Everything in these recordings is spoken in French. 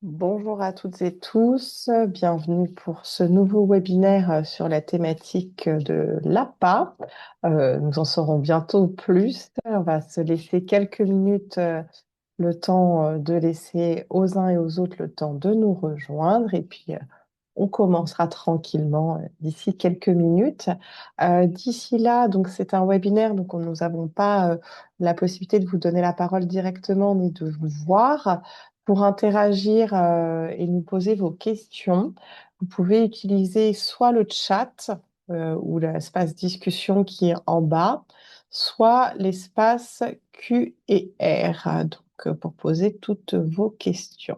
Bonjour à toutes et tous, bienvenue pour ce nouveau webinaire sur la thématique de l'APA. Nous en saurons bientôt plus. On va se laisser quelques minutes, le temps de laisser aux uns et aux autres le temps de nous rejoindre et puis on commencera tranquillement d'ici quelques minutes. D'ici là, donc c'est un webinaire, donc nous n'avons pas la possibilité de vous donner la parole directement ni de vous voir. Pour interagir et nous poser vos questions, vous pouvez utiliser soit le chat ou l'espace discussion qui est en bas, soit l'espace Q et R, donc pour poser toutes vos questions.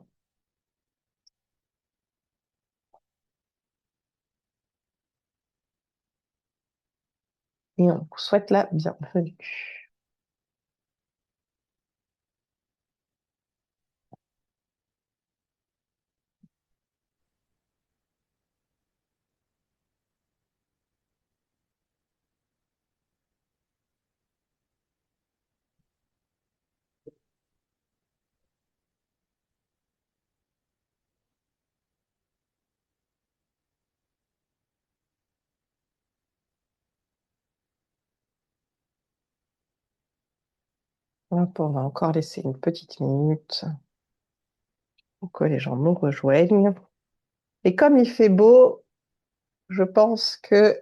Et on vous souhaite la bienvenue. Hop, on va encore laisser une petite minute pour que les gens nous rejoignent. Et comme il fait beau, je pense que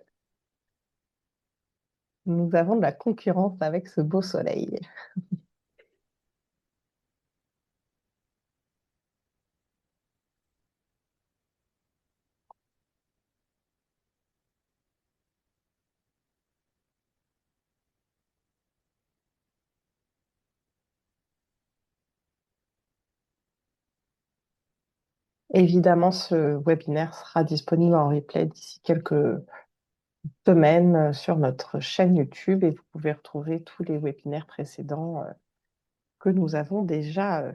nous avons de la concurrence avec ce beau soleil. Évidemment, ce webinaire sera disponible en replay d'ici quelques semaines sur notre chaîne YouTube et vous pouvez retrouver tous les webinaires précédents que nous avons déjà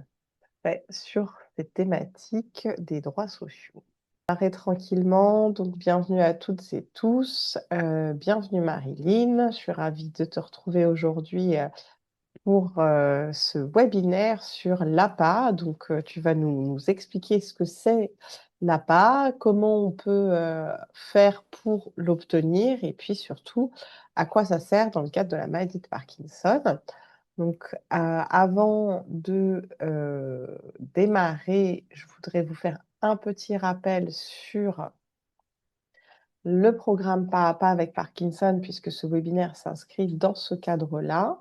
faits sur cette thématique des droits sociaux. Arrête tranquillement, donc bienvenue à toutes et tous. Bienvenue Marilyn, je suis ravie de te retrouver aujourd'hui pour ce webinaire sur l'APA. Donc, tu vas nous expliquer ce que c'est l'APA, comment on peut faire pour l'obtenir et puis surtout à quoi ça sert dans le cadre de la maladie de Parkinson. Donc, avant de démarrer, je voudrais vous faire un petit rappel sur le programme Pas à pas avec Parkinson, puisque ce webinaire s'inscrit dans ce cadre-là.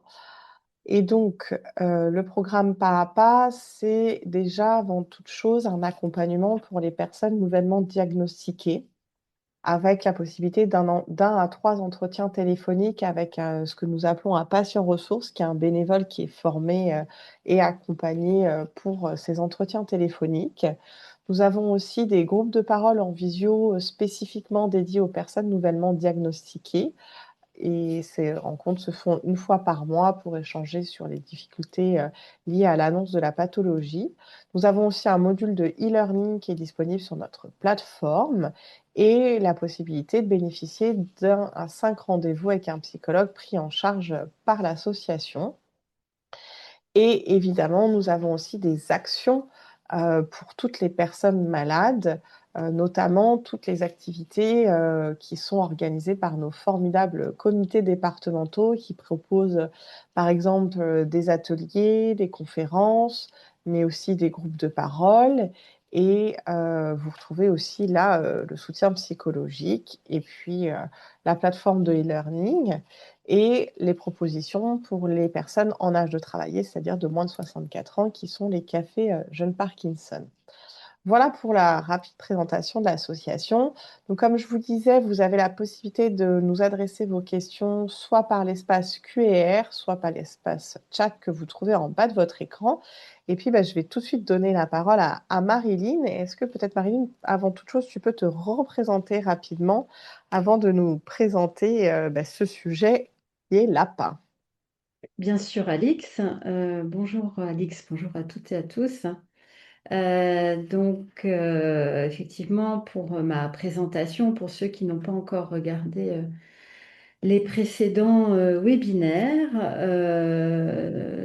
Et donc, le programme Pas à pas, c'est déjà avant toute chose un accompagnement pour les personnes nouvellement diagnostiquées, avec la possibilité d'un à trois entretiens téléphoniques avec ce que nous appelons un patient ressource, qui est un bénévole qui est formé et accompagné pour ces entretiens téléphoniques. Nous avons aussi des groupes de parole en visio spécifiquement dédiés aux personnes nouvellement diagnostiquées. Et ces rencontres se font une fois par mois pour échanger sur les difficultés liées à l'annonce de la pathologie. Nous avons aussi un module de e-learning qui est disponible sur notre plateforme et la possibilité de bénéficier d'un à 5 rendez-vous avec un psychologue pris en charge par l'association. Et évidemment, nous avons aussi des actions pour toutes les personnes malades, notamment toutes les activités qui sont organisées par nos formidables comités départementaux qui proposent par exemple des ateliers, des conférences, mais aussi des groupes de parole. Et vous retrouvez aussi là le soutien psychologique et puis la plateforme de e-learning et les propositions pour les personnes en âge de travailler, c'est-à-dire de moins de 64 ans, qui sont les cafés Jeunes Parkinson. Voilà pour la rapide présentation de l'association. Donc, comme je vous disais, vous avez la possibilité de nous adresser vos questions soit par l'espace Q&R, soit par l'espace chat que vous trouvez en bas de votre écran. Et puis, je vais tout de suite donner la parole à Marilyn. Est-ce que peut-être, Marilyn, avant toute chose, tu peux te représenter rapidement avant de nous présenter ce sujet qui est l'APA? Bien sûr, Alix. Bonjour Alix, bonjour à toutes et à tous. Effectivement, pour ma présentation, pour ceux qui n'ont pas encore regardé les précédents webinaires.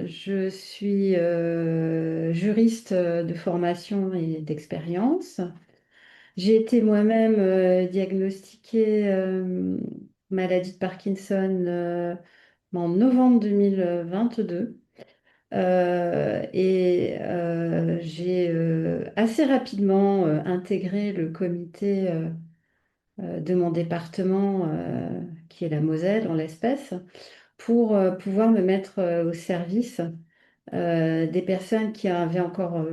Je suis juriste de formation et d'expérience. J'ai été moi-même diagnostiquée maladie de Parkinson en novembre 2022. J'ai assez rapidement intégré le comité de mon département, qui est la Moselle en l'espèce, pour pouvoir me mettre au service des personnes qui avaient encore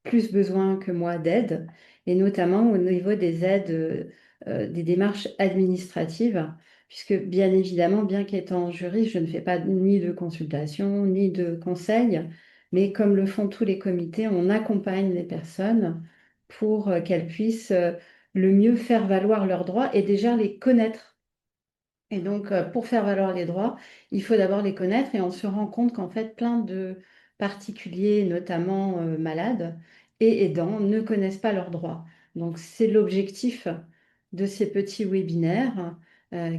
plus besoin que moi d'aide, et notamment au niveau des aides, des démarches administratives, puisque bien évidemment, bien qu'étant juriste, je ne fais pas ni de consultation, ni de conseils, mais comme le font tous les comités, on accompagne les personnes pour qu'elles puissent le mieux faire valoir leurs droits et déjà les connaître. Et donc, pour faire valoir les droits, il faut d'abord les connaître et on se rend compte qu'en fait, plein de particuliers, notamment malades et aidants, ne connaissent pas leurs droits. Donc, c'est l'objectif de ces petits webinaires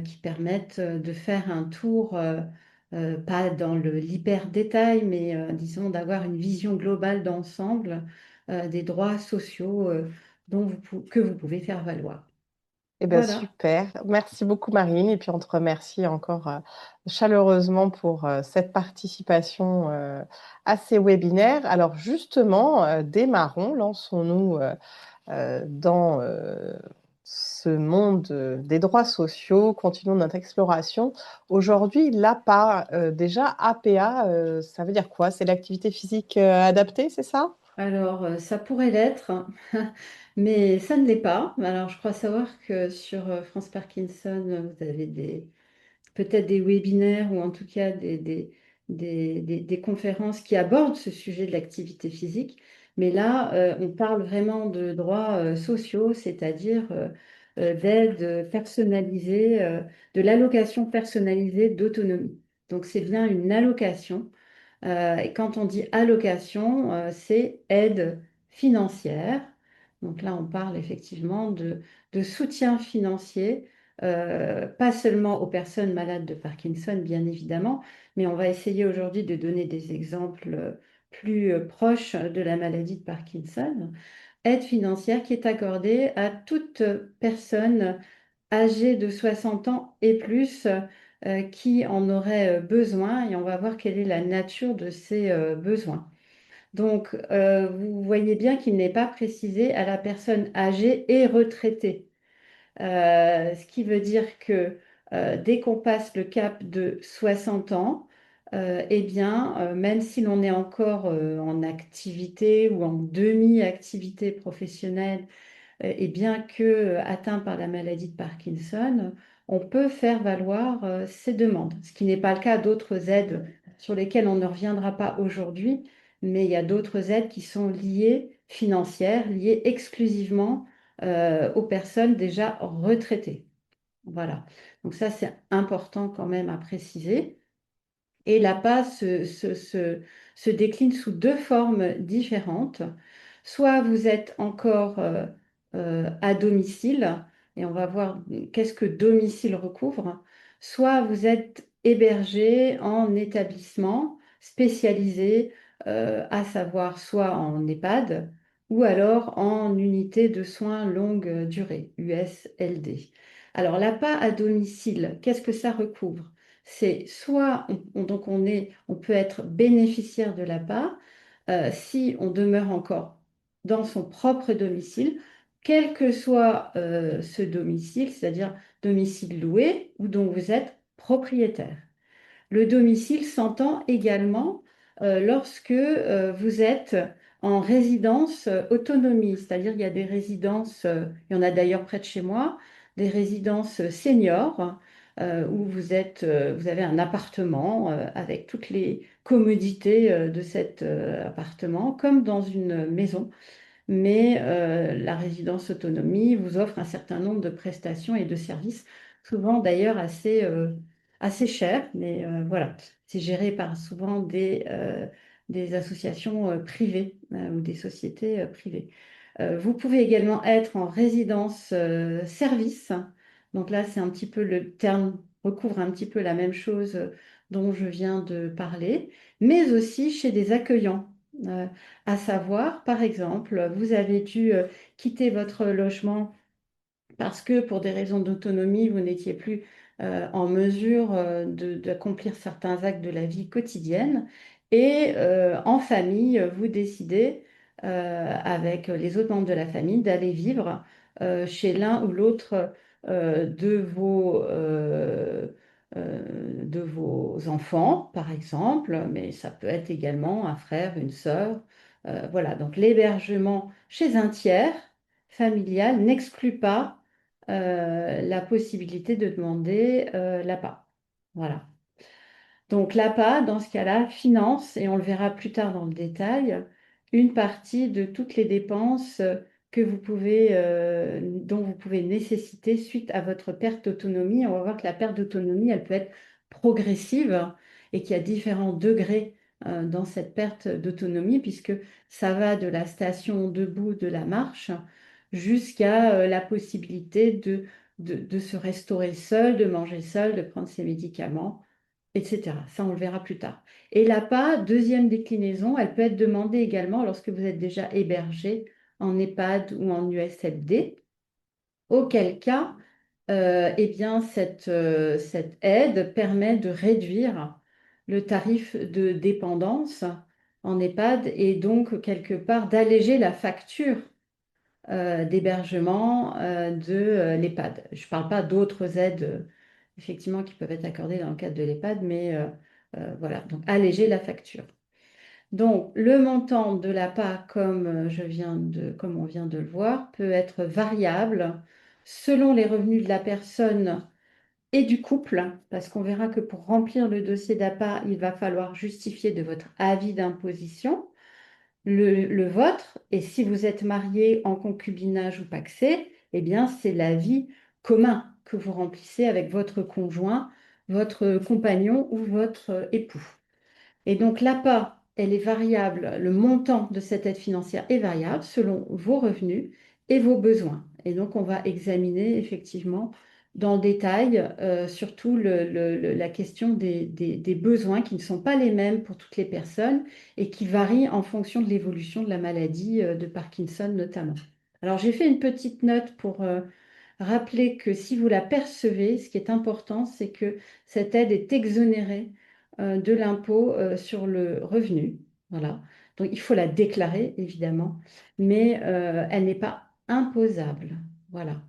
qui permettent de faire un tour, pas dans l'hyper détail, mais disons d'avoir une vision globale d'ensemble des droits sociaux que vous pouvez faire valoir. Eh bien, Voilà. super. Merci beaucoup, Marine. Et puis, on te remercie encore chaleureusement pour cette participation à ces webinaires. Alors, justement, démarrons, lançons-nous dans ce monde des droits sociaux, continuons notre exploration. Aujourd'hui, l'APA, déjà, APA, ça veut dire quoi? C'est l'activité physique adaptée, c'est ça? Alors, ça pourrait l'être, mais ça ne l'est pas. Alors, je crois savoir que sur France Parkinson, vous avez peut-être des webinaires ou en tout cas des conférences qui abordent ce sujet de l'activité physique. Mais là, on parle vraiment de droits sociaux, c'est-à-dire d'aide personnalisée, de l'allocation personnalisée d'autonomie. Donc, c'est bien une allocation et quand on dit allocation, c'est aide financière. Donc là, on parle effectivement de soutien financier, pas seulement aux personnes malades de Parkinson, bien évidemment, mais on va essayer aujourd'hui de donner des exemples plus proches de la maladie de Parkinson. Aide financière qui est accordée à toute personne âgée de 60 ans et plus qui en aurait besoin et on va voir quelle est la nature de ces besoins. Donc, vous voyez bien qu'il n'est pas précisé à la personne âgée et retraitée. Ce qui veut dire que dès qu'on passe le cap de 60 ans, eh bien, même si l'on est encore en activité ou en demi-activité professionnelle, et bien que atteint par la maladie de Parkinson, on peut faire valoir ces demandes, ce qui n'est pas le cas d'autres aides sur lesquelles on ne reviendra pas aujourd'hui, mais il y a d'autres aides qui sont liées, financières, liées exclusivement aux personnes déjà retraitées. Voilà. Donc ça, c'est important quand même à préciser. Et l'APA se décline sous deux formes différentes. Soit vous êtes encore à domicile, et on va voir qu'est-ce que domicile recouvre, soit vous êtes hébergé en établissement spécialisé, à savoir soit en EHPAD ou alors en unité de soins longue durée, USLD. Alors l'APA à domicile, qu'est-ce que ça recouvre? C'est soit on peut être bénéficiaire de l'APA si on demeure encore dans son propre domicile, quel que soit ce domicile, c'est-à-dire domicile loué ou dont vous êtes propriétaire. Le domicile s'entend également lorsque vous êtes en résidence autonomie, c'est-à-dire il y a des résidences, il y en a d'ailleurs près de chez moi, des résidences seniors où vous avez un appartement avec toutes les commodités de cet appartement, comme dans une maison, mais la résidence autonomie vous offre un certain nombre de prestations et de services, souvent d'ailleurs assez chers, mais voilà, c'est géré par souvent des associations privées ou des sociétés privées. Vous pouvez également être en résidence service, donc là c'est un petit peu le terme recouvre un petit peu la même chose dont je viens de parler, mais aussi chez des accueillants. Euh, à savoir, par exemple, vous avez dû quitter votre logement parce que pour des raisons d'autonomie, vous n'étiez plus en mesure d'accomplir certains actes de la vie quotidienne. Et en famille, vous décidez, avec les autres membres de la famille, d'aller vivre chez l'un ou l'autre de vos enfants, par exemple, mais ça peut être également un frère, une sœur. Voilà, donc l'hébergement chez un tiers familial n'exclut pas la possibilité de demander l'APA. Voilà. Donc l'APA, dans ce cas-là, finance, et on le verra plus tard dans le détail, une partie de toutes les dépenses dont vous pouvez nécessiter suite à votre perte d'autonomie. On va voir que la perte d'autonomie, elle peut être progressive et qu'il y a différents degrés dans cette perte d'autonomie, puisque ça va de la station debout de la marche jusqu'à la possibilité de se restaurer seul, de manger seul, de prendre ses médicaments, etc. Ça, on le verra plus tard. Et l'APA, deuxième déclinaison, elle peut être demandée également lorsque vous êtes déjà hébergé en EHPAD ou en USLD, auquel cas, eh bien, cette aide permet de réduire le tarif de dépendance en EHPAD et donc, quelque part, d'alléger la facture d'hébergement de l'EHPAD. Je ne parle pas d'autres aides, effectivement, qui peuvent être accordées dans le cadre de l'EHPAD, mais voilà, donc alléger la facture. Donc, le montant de l'APA, comme on vient de le voir, peut être variable selon les revenus de la personne et du couple, parce qu'on verra que pour remplir le dossier d'APA, il va falloir justifier de votre avis d'imposition le vôtre, et si vous êtes marié en concubinage ou pacsé, eh bien, c'est l'avis commun que vous remplissez avec votre conjoint, votre compagnon ou votre époux. Et donc, l'APA, elle est variable, le montant de cette aide financière est variable selon vos revenus et vos besoins. Et donc, on va examiner effectivement dans le détail, surtout la question des besoins qui ne sont pas les mêmes pour toutes les personnes et qui varient en fonction de l'évolution de la maladie de Parkinson notamment. Alors, j'ai fait une petite note pour rappeler que si vous la percevez, ce qui est important, c'est que cette aide est exonérée de l'impôt sur le revenu. Voilà. Donc, il faut la déclarer, évidemment, mais elle n'est pas imposable. Voilà.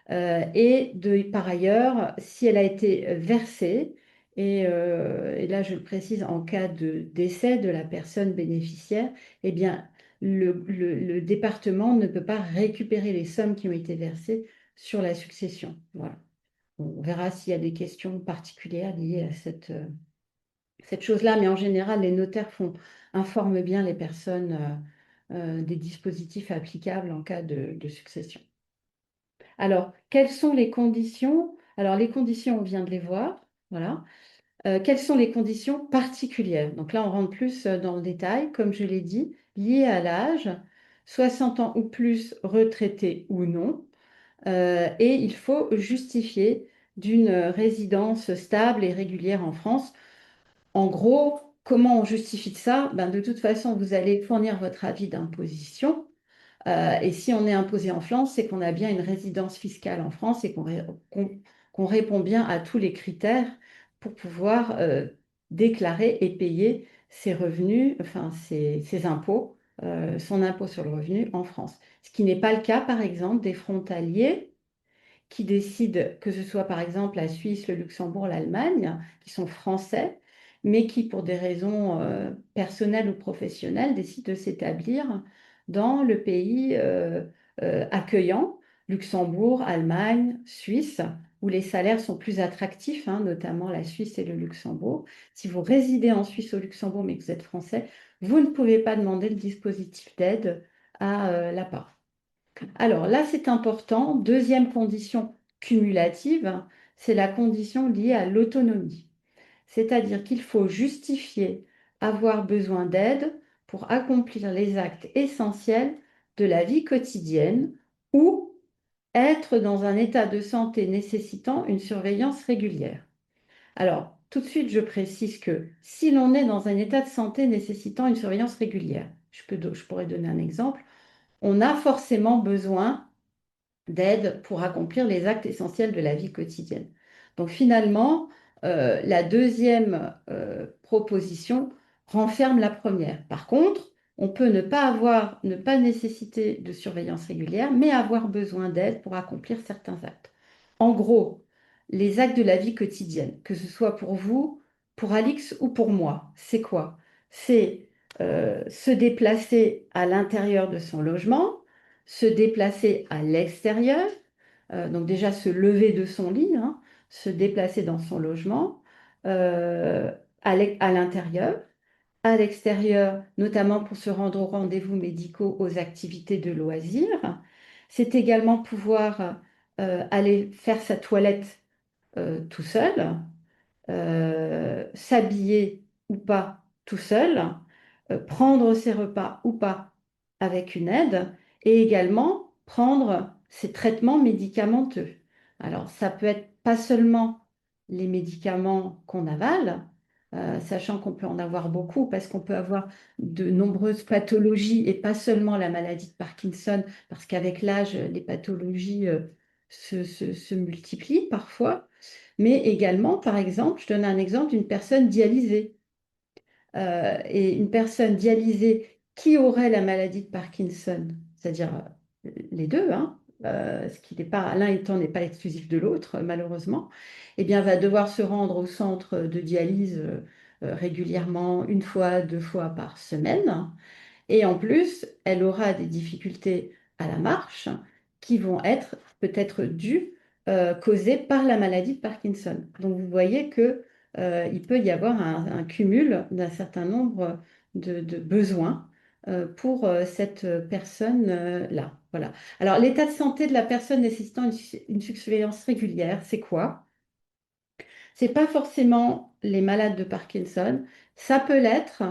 Par ailleurs, si elle a été versée, et là je le précise en cas de décès de la personne bénéficiaire, eh bien le département ne peut pas récupérer les sommes qui ont été versées sur la succession. Voilà. On verra s'il y a des questions particulières liées à cette chose-là, mais en général, les notaires informent bien les personnes des dispositifs applicables en cas de succession. Alors, quelles sont les conditions? Alors, les conditions, on vient de les voir. Voilà. Quelles sont les conditions particulières? Donc là, on rentre plus dans le détail, comme je l'ai dit, liées à l'âge, 60 ans ou plus, retraité ou non. Et il faut justifier d'une résidence stable et régulière en France. En gros, comment on justifie de ça? Ben, de toute façon, vous allez fournir votre avis d'imposition. Et si on est imposé en France, c'est qu'on a bien une résidence fiscale en France et qu'on répond bien à tous les critères pour pouvoir déclarer et payer ses revenus, enfin ses impôts, son impôt sur le revenu en France. Ce qui n'est pas le cas, par exemple, des frontaliers qui décident, que ce soit par exemple la Suisse, le Luxembourg, l'Allemagne, qui sont français, mais qui, pour des raisons personnelles ou professionnelles, décident de s'établir dans le pays accueillant, Luxembourg, Allemagne, Suisse, où les salaires sont plus attractifs, hein, notamment la Suisse et le Luxembourg. Si vous résidez en Suisse ou au Luxembourg, mais que vous êtes français, vous ne pouvez pas demander le dispositif d'aide à l'APA. Alors là, c'est important. Deuxième condition cumulative, c'est la condition liée à l'autonomie. C'est-à-dire qu'il faut justifier avoir besoin d'aide pour accomplir les actes essentiels de la vie quotidienne ou être dans un état de santé nécessitant une surveillance régulière. Alors, tout de suite, je précise que si l'on est dans un état de santé nécessitant une surveillance régulière, je pourrais donner un exemple, on a forcément besoin d'aide pour accomplir les actes essentiels de la vie quotidienne. Donc finalement, la deuxième proposition renferme la première. Par contre, on peut ne pas nécessiter de surveillance régulière, mais avoir besoin d'aide pour accomplir certains actes. En gros, les actes de la vie quotidienne, que ce soit pour vous, pour Alix ou pour moi, c'est quoi? C'est se déplacer à l'intérieur de son logement, se déplacer à l'extérieur, donc déjà se lever de son lit, hein, se déplacer dans son logement, euh, à l'intérieur, à l'extérieur, notamment pour se rendre aux rendez-vous médicaux, aux activités de loisirs. C'est également pouvoir aller faire sa toilette tout seul, s'habiller ou pas tout seul, prendre ses repas ou pas avec une aide, et également prendre ses traitements médicamenteux. Alors, ça peut être pas seulement les médicaments qu'on avale, sachant qu'on peut en avoir beaucoup parce qu'on peut avoir de nombreuses pathologies et pas seulement la maladie de Parkinson, parce qu'avec l'âge, les pathologies se multiplient parfois, mais également, par exemple, je donne un exemple d'une personne dialysée. Et une personne dialysée qui aurait la maladie de Parkinson, c'est-à-dire les deux, hein, ce qui n'est pas, l'un étant n'est pas exclusif de l'autre, malheureusement, eh bien, va devoir se rendre au centre de dialyse régulièrement, une fois, deux fois par semaine. Et en plus, elle aura des difficultés à la marche qui vont être peut-être dues, causées par la maladie de Parkinson. Donc vous voyez que, il peut y avoir un cumul d'un certain nombre de besoins pour cette personne-là. Voilà. Alors l'état de santé de la personne nécessitant une surveillance régulière, c'est quoi? C'est pas forcément les malades de Parkinson, ça peut l'être,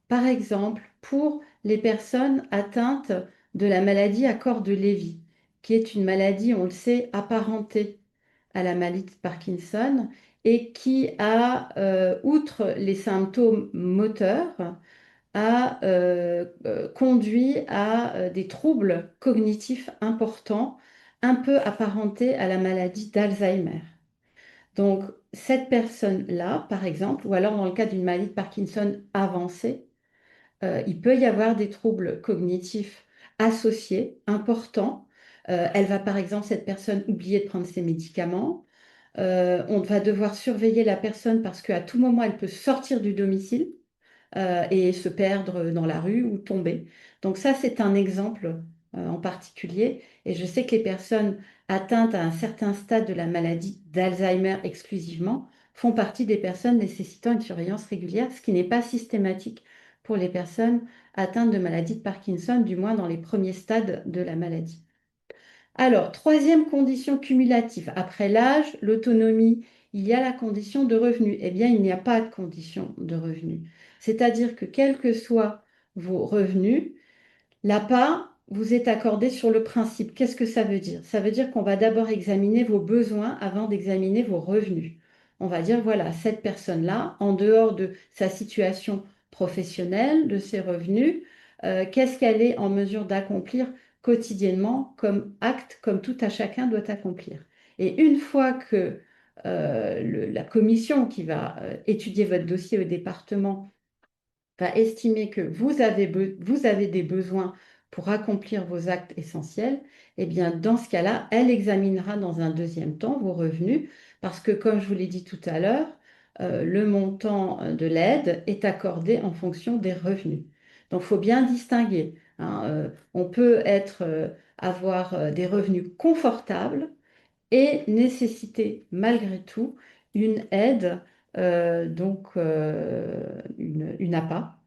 par exemple, pour les personnes atteintes de la maladie à corps de Lévy, qui est une maladie, on le sait, apparentée à la maladie de Parkinson et qui a, outre les symptômes moteurs, a conduit à des troubles cognitifs importants, un peu apparentés à la maladie d'Alzheimer. Donc, cette personne-là, par exemple, ou alors dans le cas d'une maladie de Parkinson avancée, il peut y avoir des troubles cognitifs associés, importants. Elle va, par exemple, cette personne oublier de prendre ses médicaments. On va devoir surveiller la personne parce qu'à tout moment, elle peut sortir du domicile et se perdre dans la rue ou tomber. Donc ça, c'est un exemple en particulier. Et je sais que les personnes atteintes à un certain stade de la maladie d'Alzheimer exclusivement font partie des personnes nécessitant une surveillance régulière, ce qui n'est pas systématique pour les personnes atteintes de maladie de Parkinson, du moins dans les premiers stades de la maladie. Alors, troisième condition cumulative, après l'âge, l'autonomie, il y a la condition de revenu. Eh bien, il n'y a pas de condition de revenu. C'est-à-dire que quels que soient vos revenus, l'APA vous est accordé sur le principe. Qu'est-ce que ça veut dire? Ça veut dire qu'on va d'abord examiner vos besoins avant d'examiner vos revenus. On va dire, voilà, cette personne-là, en dehors de sa situation professionnelle, de ses revenus, qu'est-ce qu'elle est en mesure d'accomplir quotidiennement comme acte, comme tout à chacun doit accomplir. Et une fois que la commission qui va étudier votre dossier au département va estimer que vous avez des besoins pour accomplir vos actes essentiels, eh bien, dans ce cas-là, elle examinera dans un deuxième temps vos revenus, parce que, comme je vous l'ai dit tout à l'heure, le montant de l'aide est accordé en fonction des revenus. Donc, il faut bien distinguer, hein. On peut avoir des revenus confortables et nécessiter malgré tout une aide, une APA.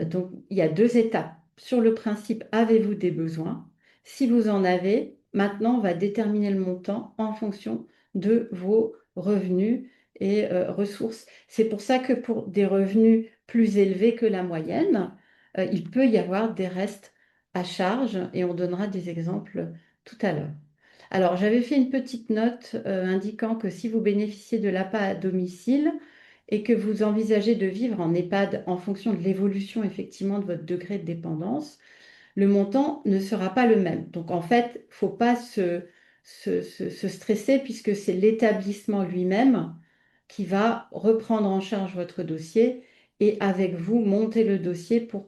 Donc, il y a deux étapes. Sur le principe, avez-vous des besoins? Si vous en avez, maintenant, on va déterminer le montant en fonction de vos revenus et ressources. C'est pour ça que pour des revenus plus élevés que la moyenne, il peut y avoir des restes à charge et on donnera des exemples tout à l'heure. Alors, j'avais fait une petite note indiquant que si vous bénéficiez de l'APA à domicile et que vous envisagez de vivre en EHPAD en fonction de l'évolution effectivement de votre degré de dépendance, le montant ne sera pas le même. Donc en fait, il ne faut pas se stresser puisque c'est l'établissement lui-même qui va reprendre en charge votre dossier et avec vous monter le dossier pour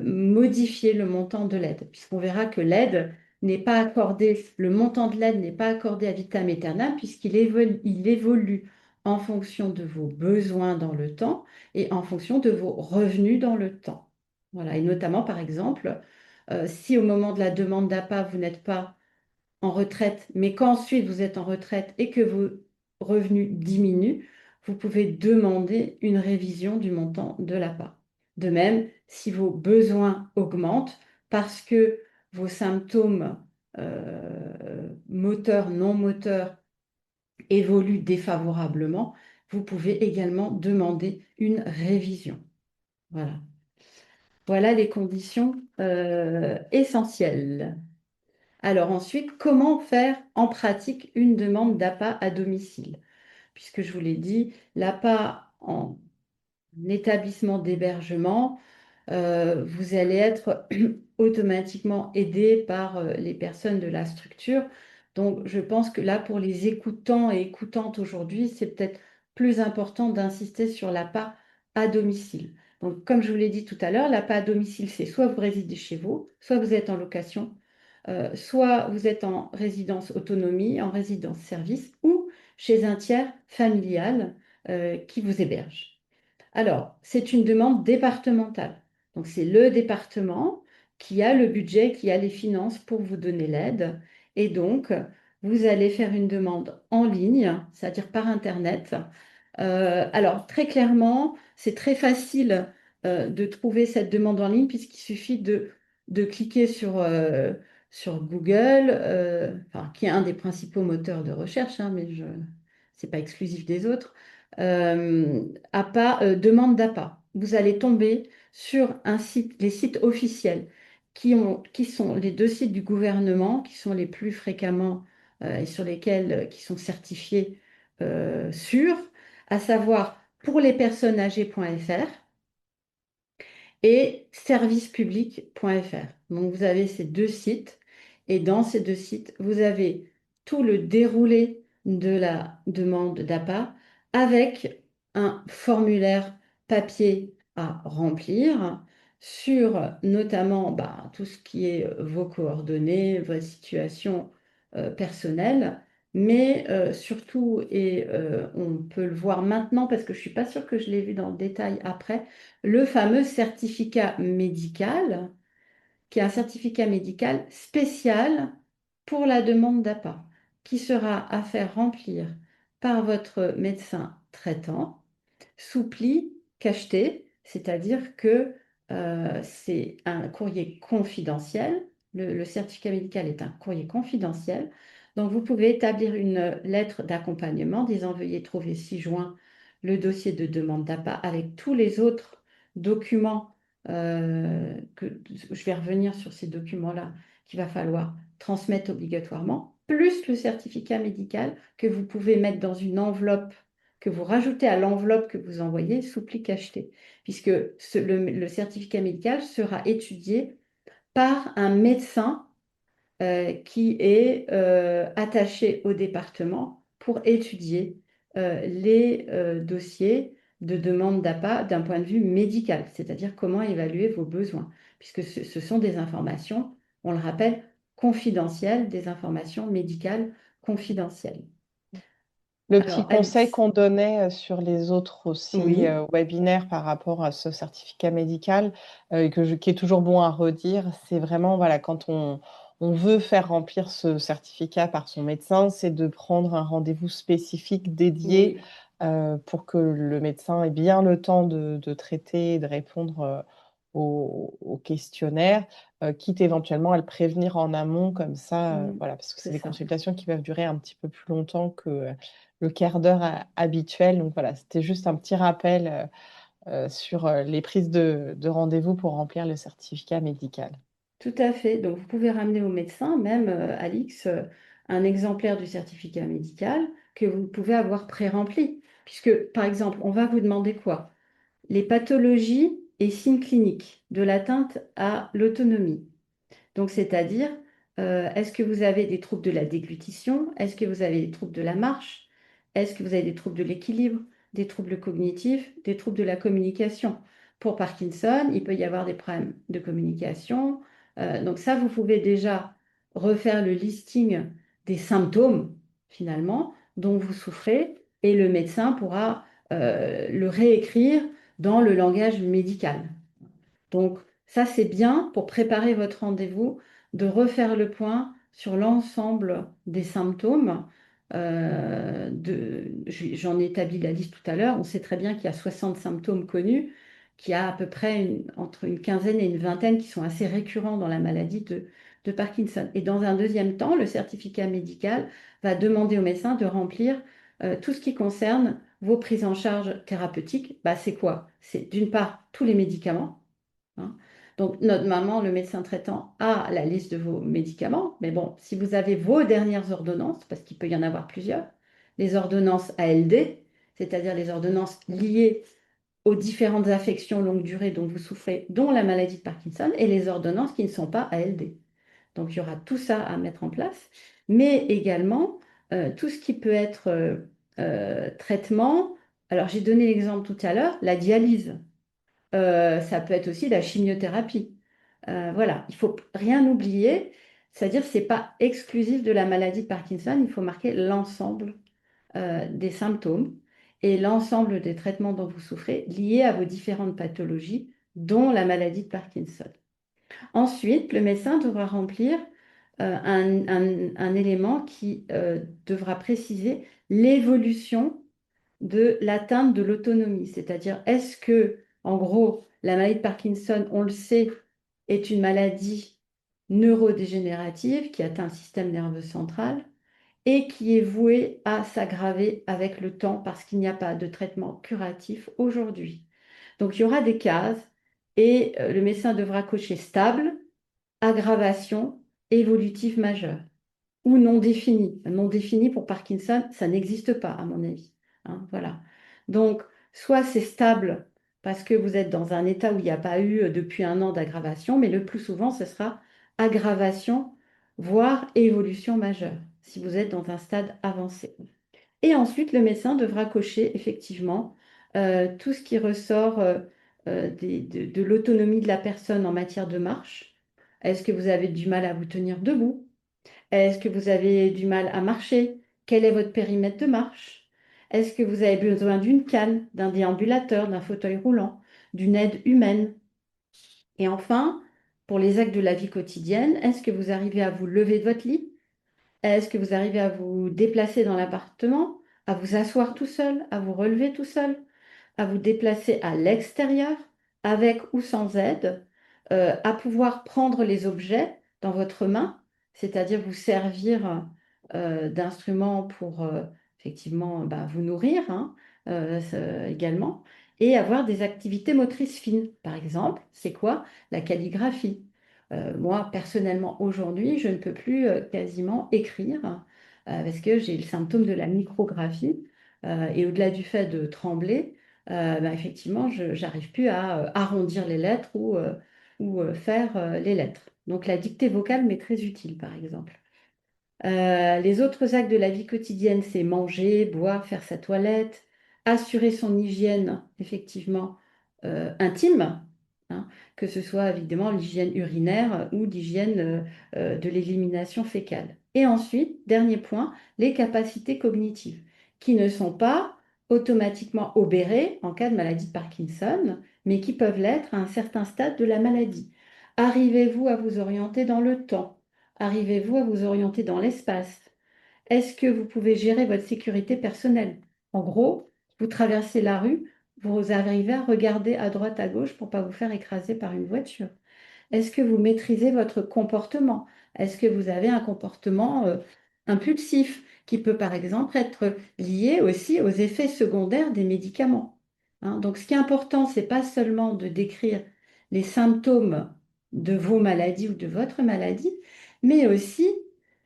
modifier le montant de l'aide, puisqu'on verra que l'aide n'est pas accordée, le montant de l'aide n'est pas accordé à vitam aeternam il évolue en fonction de vos besoins dans le temps et en fonction de vos revenus dans le temps. Voilà, et notamment par exemple, si au moment de la demande d'APA, vous n'êtes pas en retraite, mais qu'ensuite vous êtes en retraite et que vos revenus diminuent, vous pouvez demander une révision du montant de l'APA. De même, si vos besoins augmentent parce que vos symptômes moteurs, non moteurs évoluent défavorablement, vous pouvez également demander une révision. Voilà. Voilà les conditions essentielles. Alors ensuite, comment faire en pratique une demande d'APA à domicile? Puisque je vous l'ai dit, l'APA en établissement d'hébergement, vous allez être automatiquement aidé par les personnes de la structure. Donc, je pense que là, pour les écoutants et écoutantes aujourd'hui, c'est peut-être plus important d'insister sur l'APA à domicile. Donc, comme je vous l'ai dit tout à l'heure, l'APA à domicile, c'est soit vous résidez chez vous, soit vous êtes en location, soit vous êtes en résidence autonomie, en résidence service ou chez un tiers familial qui vous héberge. Alors, c'est une demande départementale. Donc, c'est le département qui a le budget, qui a les finances pour vous donner l'aide. Et donc, vous allez faire une demande en ligne, c'est-à-dire par Internet. Alors, très clairement, c'est très facile de trouver cette demande en ligne puisqu'il suffit de cliquer sur Google, enfin, qui est un des principaux moteurs de recherche, hein, mais ce n'est pas exclusif des autres. Demande d'APA. Vous allez tomber sur un site, les sites officiels qui sont les deux sites du gouvernement qui sont les plus fréquemment et sur lesquels qui sont certifiés sûrs, à savoir pour les personnes âgées.fr et servicepublic.fr. Donc vous avez ces deux sites et dans ces deux sites, vous avez tout le déroulé de la demande d'APA avec un formulaire papier à remplir sur notamment tout ce qui est vos coordonnées, votre situation personnelle, mais surtout, et on peut le voir maintenant parce que je ne suis pas sûre que je l'ai vu dans le détail après, le fameux certificat médical, qui est un certificat médical spécial pour la demande d'APA, qui sera à faire remplir par votre médecin traitant sous pli cacheté, c'est-à-dire que c'est un courrier confidentiel. Le certificat médical est un courrier confidentiel. Donc, vous pouvez établir une lettre d'accompagnement disant veuillez trouver 6 juin le dossier de demande d'APA avec tous les autres documents que je vais revenir sur ces documents-là qu'il va falloir transmettre obligatoirement, plus le certificat médical que vous pouvez mettre dans une enveloppe que vous rajoutez à l'enveloppe que vous envoyez sous pli cacheté, puisque le certificat médical sera étudié par un médecin qui est attaché au département pour étudier les dossiers de demande d'APA d'un point de vue médical, c'est-à-dire comment évaluer vos besoins, puisque ce sont des informations, on le rappelle, confidentielles, des informations médicales confidentielles. Le petit Alors, conseil Alix, qu'on donnait sur les autres aussi oui, webinaires par rapport à ce certificat médical, qui est toujours bon à redire, c'est vraiment, voilà, quand on veut faire remplir ce certificat par son médecin, c'est de prendre un rendez-vous spécifique dédié oui. pour que le médecin ait bien le temps de traiter et de répondre au questionnaire, quitte éventuellement à le prévenir en amont comme ça, Mm, voilà, parce que c'est c'est des ça. consultations qui peuvent durer un petit peu plus longtemps que le quart d'heure habituel. Donc voilà, c'était juste un petit rappel sur les prises de rendez-vous pour remplir le certificat médical. Tout à fait. Donc, vous pouvez ramener au médecin, même Alix, un exemplaire du certificat médical que vous pouvez avoir pré-rempli. Puisque, par exemple, on va vous demander quoi? Les pathologies et signes cliniques de l'atteinte à l'autonomie. Donc, c'est-à-dire, est-ce que vous avez des troubles de la déglutition? Est-ce que vous avez des troubles de la marche? Est-ce que vous avez des troubles de l'équilibre, des troubles cognitifs, des troubles de la communication? Pour Parkinson, il peut y avoir des problèmes de communication. Donc ça, vous pouvez déjà refaire le listing des symptômes, finalement, dont vous souffrez, et le médecin pourra le réécrire dans le langage médical. Donc, ça, c'est bien pour préparer votre rendez-vous, de refaire le point sur l'ensemble des symptômes. J'en ai établi la liste tout à l'heure. On sait très bien qu'il y a 60 symptômes connus, qu'il y a à peu près entre une quinzaine et une vingtaine qui sont assez récurrents dans la maladie de Parkinson. Et dans un deuxième temps, le certificat médical va demander au médecin de remplir tout ce qui concerne vos prises en charge thérapeutiques. Bah, c'est quoi? C'est d'une part tous les médicaments, hein. Donc, normalement, le médecin traitant a la liste de vos médicaments, mais bon, si vous avez vos dernières ordonnances, parce qu'il peut y en avoir plusieurs, les ordonnances ALD, c'est-à-dire les ordonnances liées aux différentes affections longue durée dont vous souffrez, dont la maladie de Parkinson, et les ordonnances qui ne sont pas ALD. Donc, il y aura tout ça à mettre en place, mais également tout ce qui peut être traitement. Alors, j'ai donné l'exemple tout à l'heure, la dialyse. Ça peut être aussi la chimiothérapie. Voilà, il faut rien oublier, c'est-à-dire que ce n'est pas exclusif de la maladie de Parkinson, il faut marquer l'ensemble des symptômes et l'ensemble des traitements dont vous souffrez liés à vos différentes pathologies, dont la maladie de Parkinson. Ensuite, le médecin devra remplir un élément qui devra préciser l'évolution de l'atteinte de l'autonomie. C'est-à-dire, est-ce que, en gros, la maladie de Parkinson, on le sait, est une maladie neurodégénérative qui atteint le système nerveux central et qui est vouée à s'aggraver avec le temps parce qu'il n'y a pas de traitement curatif aujourd'hui. Donc, il y aura des cases et le médecin devra cocher stable, aggravation, évolutive majeure ou non défini. Non défini pour Parkinson, ça n'existe pas, à mon avis, hein, voilà. Donc, soit c'est stable parce que vous êtes dans un état où il n'y a pas eu depuis un an d'aggravation, mais le plus souvent, ce sera aggravation, voire évolution majeure, si vous êtes dans un stade avancé. Et ensuite, le médecin devra cocher effectivement tout ce qui ressort de l'autonomie de la personne en matière de marche. Est-ce que vous avez du mal à vous tenir debout? Est-ce que vous avez du mal à marcher? Quel est votre périmètre de marche? Est-ce que vous avez besoin d'une canne, d'un déambulateur, d'un fauteuil roulant, d'une aide humaine? Et enfin, pour les actes de la vie quotidienne, est-ce que vous arrivez à vous lever de votre lit? Est-ce que vous arrivez à vous déplacer dans l'appartement, à vous asseoir tout seul, à vous relever tout seul, à vous déplacer à l'extérieur, avec ou sans aide, à pouvoir prendre les objets dans votre main, c'est-à-dire vous servir d'instruments pour effectivement bah, vous nourrir, hein, également, et avoir des activités motrices fines. Par exemple, c'est quoi? La calligraphie. Moi, personnellement, aujourd'hui, je ne peux plus quasiment écrire parce que j'ai le symptôme de la micrographie. Et au-delà du fait de trembler, bah, effectivement, je n'arrive plus à arrondir les lettres ou faire les lettres. Donc la dictée vocale m'est très utile, par exemple. Les autres actes de la vie quotidienne, c'est manger, boire, faire sa toilette, assurer son hygiène, effectivement, intime, hein, que ce soit évidemment l'hygiène urinaire ou l'hygiène de l'élimination fécale. Et ensuite, dernier point, les capacités cognitives, qui ne sont pas automatiquement obérées en cas de maladie de Parkinson, mais qui peuvent l'être à un certain stade de la maladie. Arrivez-vous à vous orienter dans le temps? Arrivez-vous à vous orienter dans l'espace? Est-ce que vous pouvez gérer votre sécurité personnelle? En gros, vous traversez la rue, vous arrivez à regarder à droite, à gauche pour ne pas vous faire écraser par une voiture. Est-ce que vous maîtrisez votre comportement? Est-ce que vous avez un comportement impulsif qui peut par exemple être lié aussi aux effets secondaires des médicaments, hein? Donc ce qui est important, c'est pas seulement de décrire les symptômes de vos maladies ou de votre maladie, mais aussi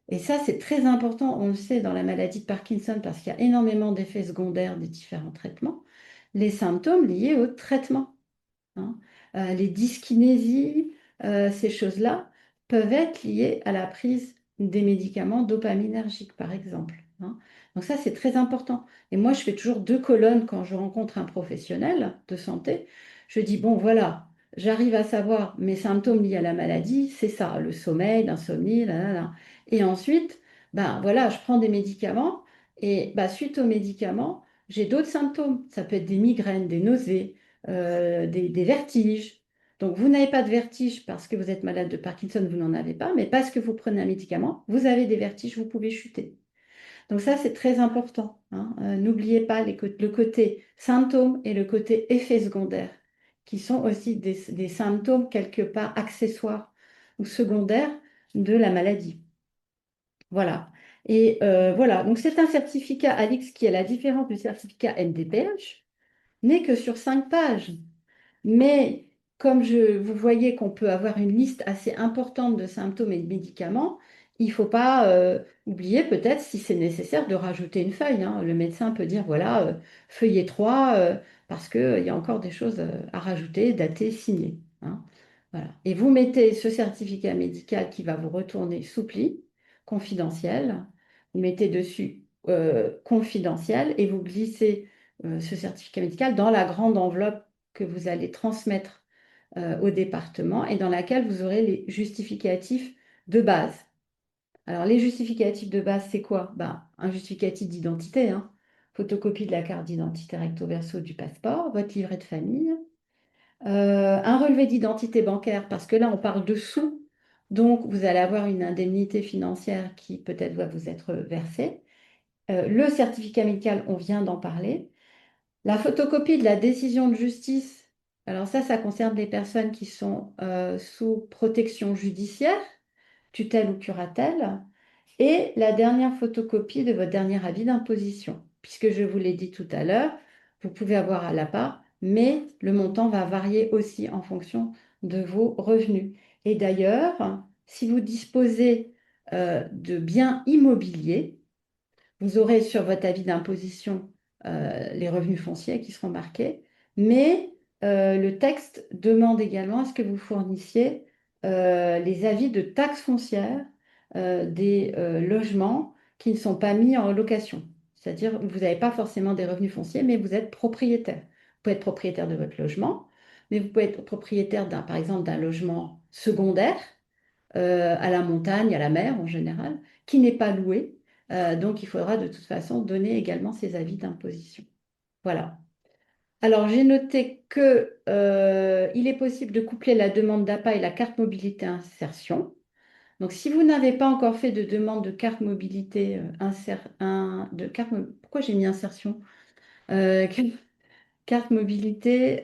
Et ça, c'est très important, on le sait dans la maladie de Parkinson, parce qu'il y a énormément d'effets secondaires des différents traitements, les symptômes liés au traitement, hein. Les dyskinésies, ces choses-là peuvent être liées à la prise des médicaments dopaminergiques, par exemple, hein. Donc ça, c'est très important. Et moi, je fais toujours deux colonnes quand je rencontre un professionnel de santé. Je dis, bon, voilà, j'arrive à savoir mes symptômes liés à la maladie, c'est ça, le sommeil, l'insomnie, là, là, là. Et ensuite, ben voilà, je prends des médicaments et ben, suite aux médicaments, j'ai d'autres symptômes. Ça peut être des migraines, des nausées, des vertiges. Donc, vous n'avez pas de vertige parce que vous êtes malade de Parkinson, vous n'en avez pas, mais parce que vous prenez un médicament, vous avez des vertiges, vous pouvez chuter. Donc, ça, c'est très important, hein. N'oubliez pas le côté symptômes et le côté effet secondaire, qui sont aussi des symptômes quelque part accessoires ou secondaires de la maladie. Voilà. Et voilà, donc c'est un certificat Alix qui est la différence du certificat MDPH, n'est que sur 5 pages. Mais comme vous voyez qu'on peut avoir une liste assez importante de symptômes et de médicaments, il ne faut pas oublier peut-être si c'est nécessaire de rajouter une feuille, hein. Le médecin peut dire, voilà, feuillet 3 parce qu'il y a encore des choses à rajouter, datées, signées, hein. Voilà. Et vous mettez ce certificat médical qui va vous retourner sous pli, confidentiel. Vous mettez dessus confidentiel et vous glissez ce certificat médical dans la grande enveloppe que vous allez transmettre au département et dans laquelle vous aurez les justificatifs de base. Alors, les justificatifs de base, c'est quoi? Ben, un justificatif d'identité, hein. Photocopie de la carte d'identité recto verso du passeport, votre livret de famille, un relevé d'identité bancaire, parce que là, on parle de sous, donc vous allez avoir une indemnité financière qui peut-être va vous être versée. Le certificat médical, on vient d'en parler. La photocopie de la décision de justice, alors ça concerne les personnes qui sont sous protection judiciaire, tutelle ou curatelle, et la dernière photocopie de votre dernier avis d'imposition. Puisque je vous l'ai dit tout à l'heure, vous pouvez avoir à la part, mais le montant va varier aussi en fonction de vos revenus. Et d'ailleurs, si vous disposez de biens immobiliers, vous aurez sur votre avis d'imposition les revenus fonciers qui seront marqués, mais le texte demande également à ce que vous fournissiez les avis de taxes foncières des logements qui ne sont pas mis en location. C'est-à-dire que vous n'avez pas forcément des revenus fonciers, mais vous êtes propriétaire. Vous pouvez être propriétaire de votre logement, mais vous pouvez être propriétaire par exemple, d'un logement secondaire à la montagne, à la mer en général, qui n'est pas loué. Donc, il faudra de toute façon donner également ses avis d'imposition. Voilà. Alors, j'ai noté que, il est possible de coupler la demande d'APA et la carte mobilité insertion. Donc, si vous n'avez pas encore fait de demande de carte mobilité pourquoi j'ai mis insertion? Euh, carte mobilité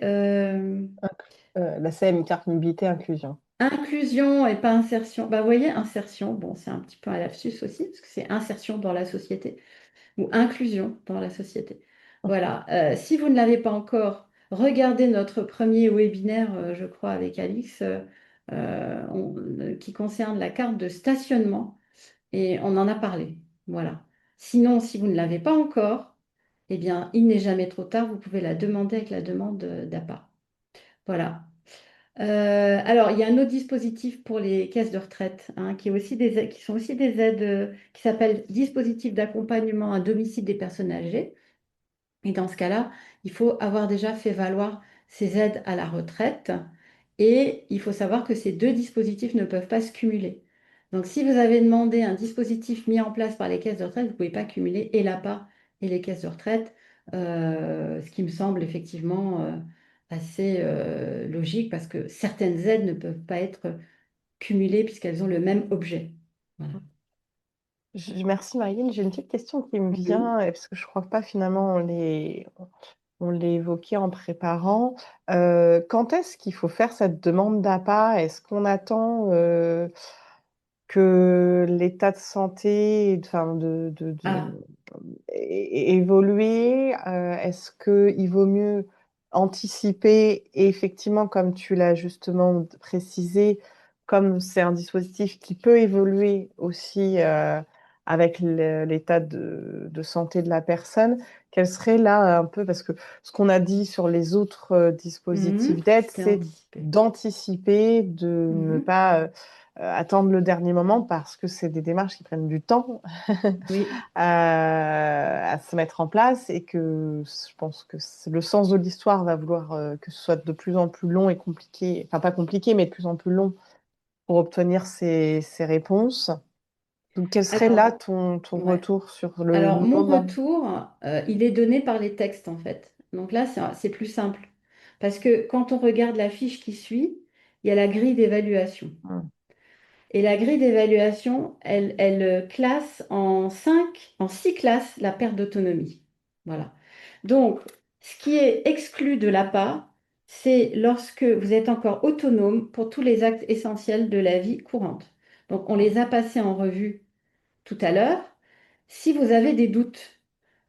La CM, carte mobilité inclusion. inclusion et pas insertion. Bah, vous voyez, insertion, bon, c'est un petit peu un lapsus aussi, parce que c'est insertion dans la société ou inclusion dans la société. Voilà. Si vous ne l'avez pas encore, regardez notre premier webinaire, je crois, avec Alix, qui concerne la carte de stationnement, et on en a parlé. Voilà. Sinon, si vous ne l'avez pas encore, eh bien, il n'est jamais trop tard, vous pouvez la demander avec la demande d'APA. Voilà. Alors, il y a un autre dispositif pour les caisses de retraite, hein, qui sont aussi des aides qui s'appellent dispositif d'accompagnement à domicile des personnes âgées. Et dans ce cas-là, il faut avoir déjà fait valoir ces aides à la retraite. Et il faut savoir que ces deux dispositifs ne peuvent pas se cumuler. Donc, si vous avez demandé un dispositif mis en place par les caisses de retraite, vous ne pouvez pas cumuler et l'APA et les caisses de retraite, ce qui me semble effectivement assez logique parce que certaines aides ne peuvent pas être cumulées puisqu'elles ont le même objet. Voilà. Merci Marine. J'ai une petite question qui me Mhm. vient, parce que je crois pas finalement on l'ait évoqué en préparant. Quand est-ce qu'il faut faire cette demande d'APA? Est-ce qu'on attend que l'état de santé, enfin, Ah, évoluer? Est-ce qu'il vaut mieux anticiper et effectivement, comme tu l'as justement précisé, comme c'est un dispositif qui peut évoluer aussi avec l'état de santé de la personne, quel serait là un peu, parce que ce qu'on a dit sur les autres dispositifs d'aide, C'était c'est anticipé. d'anticiper, de ne Mhm. pas attendre le dernier moment parce que c'est des démarches qui prennent du temps Oui. à se mettre en place et que je pense que le sens de l'histoire va vouloir que ce soit de plus en plus long et compliqué, enfin pas compliqué, mais de plus en plus long pour obtenir ces réponses. Donc, quel serait là Alors, ton ouais. retour sur Alors, le mon moment? retour, il est donné par les textes, en fait. Donc là, c'est plus simple. Parce que quand on regarde la fiche qui suit, il y a la grille d'évaluation. Hmm. Et la grille d'évaluation, elle classe en 6 classes la perte d'autonomie. Voilà. Donc, ce qui est exclu de l'APA, c'est lorsque vous êtes encore autonome pour tous les actes essentiels de la vie courante. Donc, on les a passés en revue tout à l'heure. Si vous avez des doutes,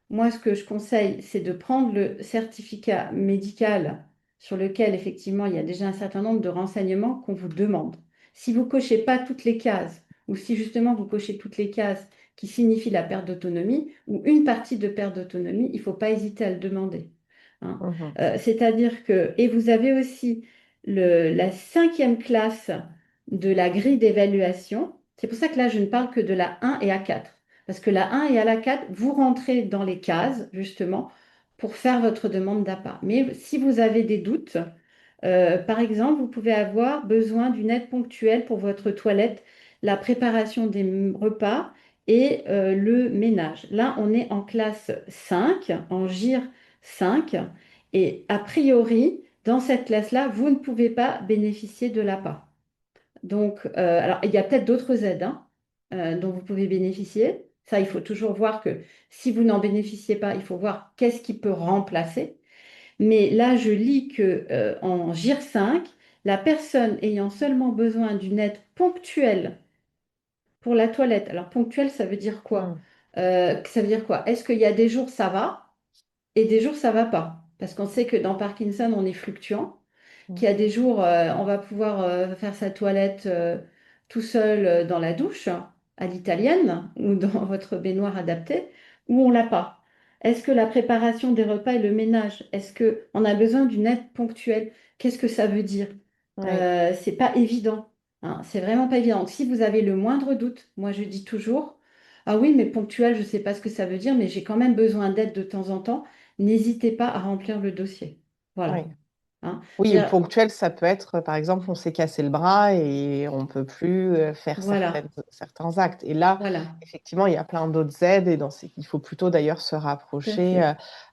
moi, ce que je conseille, c'est de prendre le certificat médical sur lequel, effectivement, il y a déjà un certain nombre de renseignements qu'on vous demande. Si vous cochez pas toutes les cases, ou si justement vous cochez toutes les cases qui signifient la perte d'autonomie, ou une partie de perte d'autonomie, il ne faut pas hésiter à le demander. Hein. Mhm. C'est-à-dire que, et vous avez aussi la 5e classe de la grille d'évaluation. C'est pour ça que là, je ne parle que de la 1 et A4. Parce que la 1 et à la 4, vous rentrez dans les cases, justement, pour faire votre demande d'appât. Mais si vous avez des doutes, par exemple, vous pouvez avoir besoin d'une aide ponctuelle pour votre toilette, la préparation des repas et le ménage. Là, on est en classe 5, en GIR 5, et a priori, dans cette classe-là, vous ne pouvez pas bénéficier de l'appât. Donc, alors, il y a peut-être d'autres aides hein, dont vous pouvez bénéficier. Ça, il faut toujours voir que si vous n'en bénéficiez pas, il faut voir qu'est-ce qui peut remplacer. Mais là, je lis que en GIR 5, la personne ayant seulement besoin d'une aide ponctuelle pour la toilette. Alors, ponctuelle, ça veut dire quoi? Hmm. Ça veut dire quoi? Est-ce qu'il y a des jours ça va et des jours ça va pas? Parce qu'on sait que dans Parkinson, on est fluctuant Hmm. qu'il y a des jours, on va pouvoir faire sa toilette tout seul dans la douche, à l'italienne, ou dans votre baignoire adaptée, ou on l'a pas. Est-ce que la préparation des repas et le ménage, est-ce qu'on a besoin d'une aide ponctuelle? Qu'est-ce que ça veut dire? Oui, C'est pas évident. Hein, c'est vraiment pas évident. Donc, si vous avez le moindre doute, moi je dis toujours, ah oui, mais ponctuel, je ne sais pas ce que ça veut dire, mais j'ai quand même besoin d'aide de temps en temps. N'hésitez pas à remplir le dossier. oui. Voilà. Hein. Oui, C'est-à-dire, ponctuel, ça peut être, par exemple, on s'est cassé le bras et on peut plus faire voilà. certains actes. Et là, Voilà, effectivement, il y a plein d'autres aides et il faut plutôt d'ailleurs se tout à rapprocher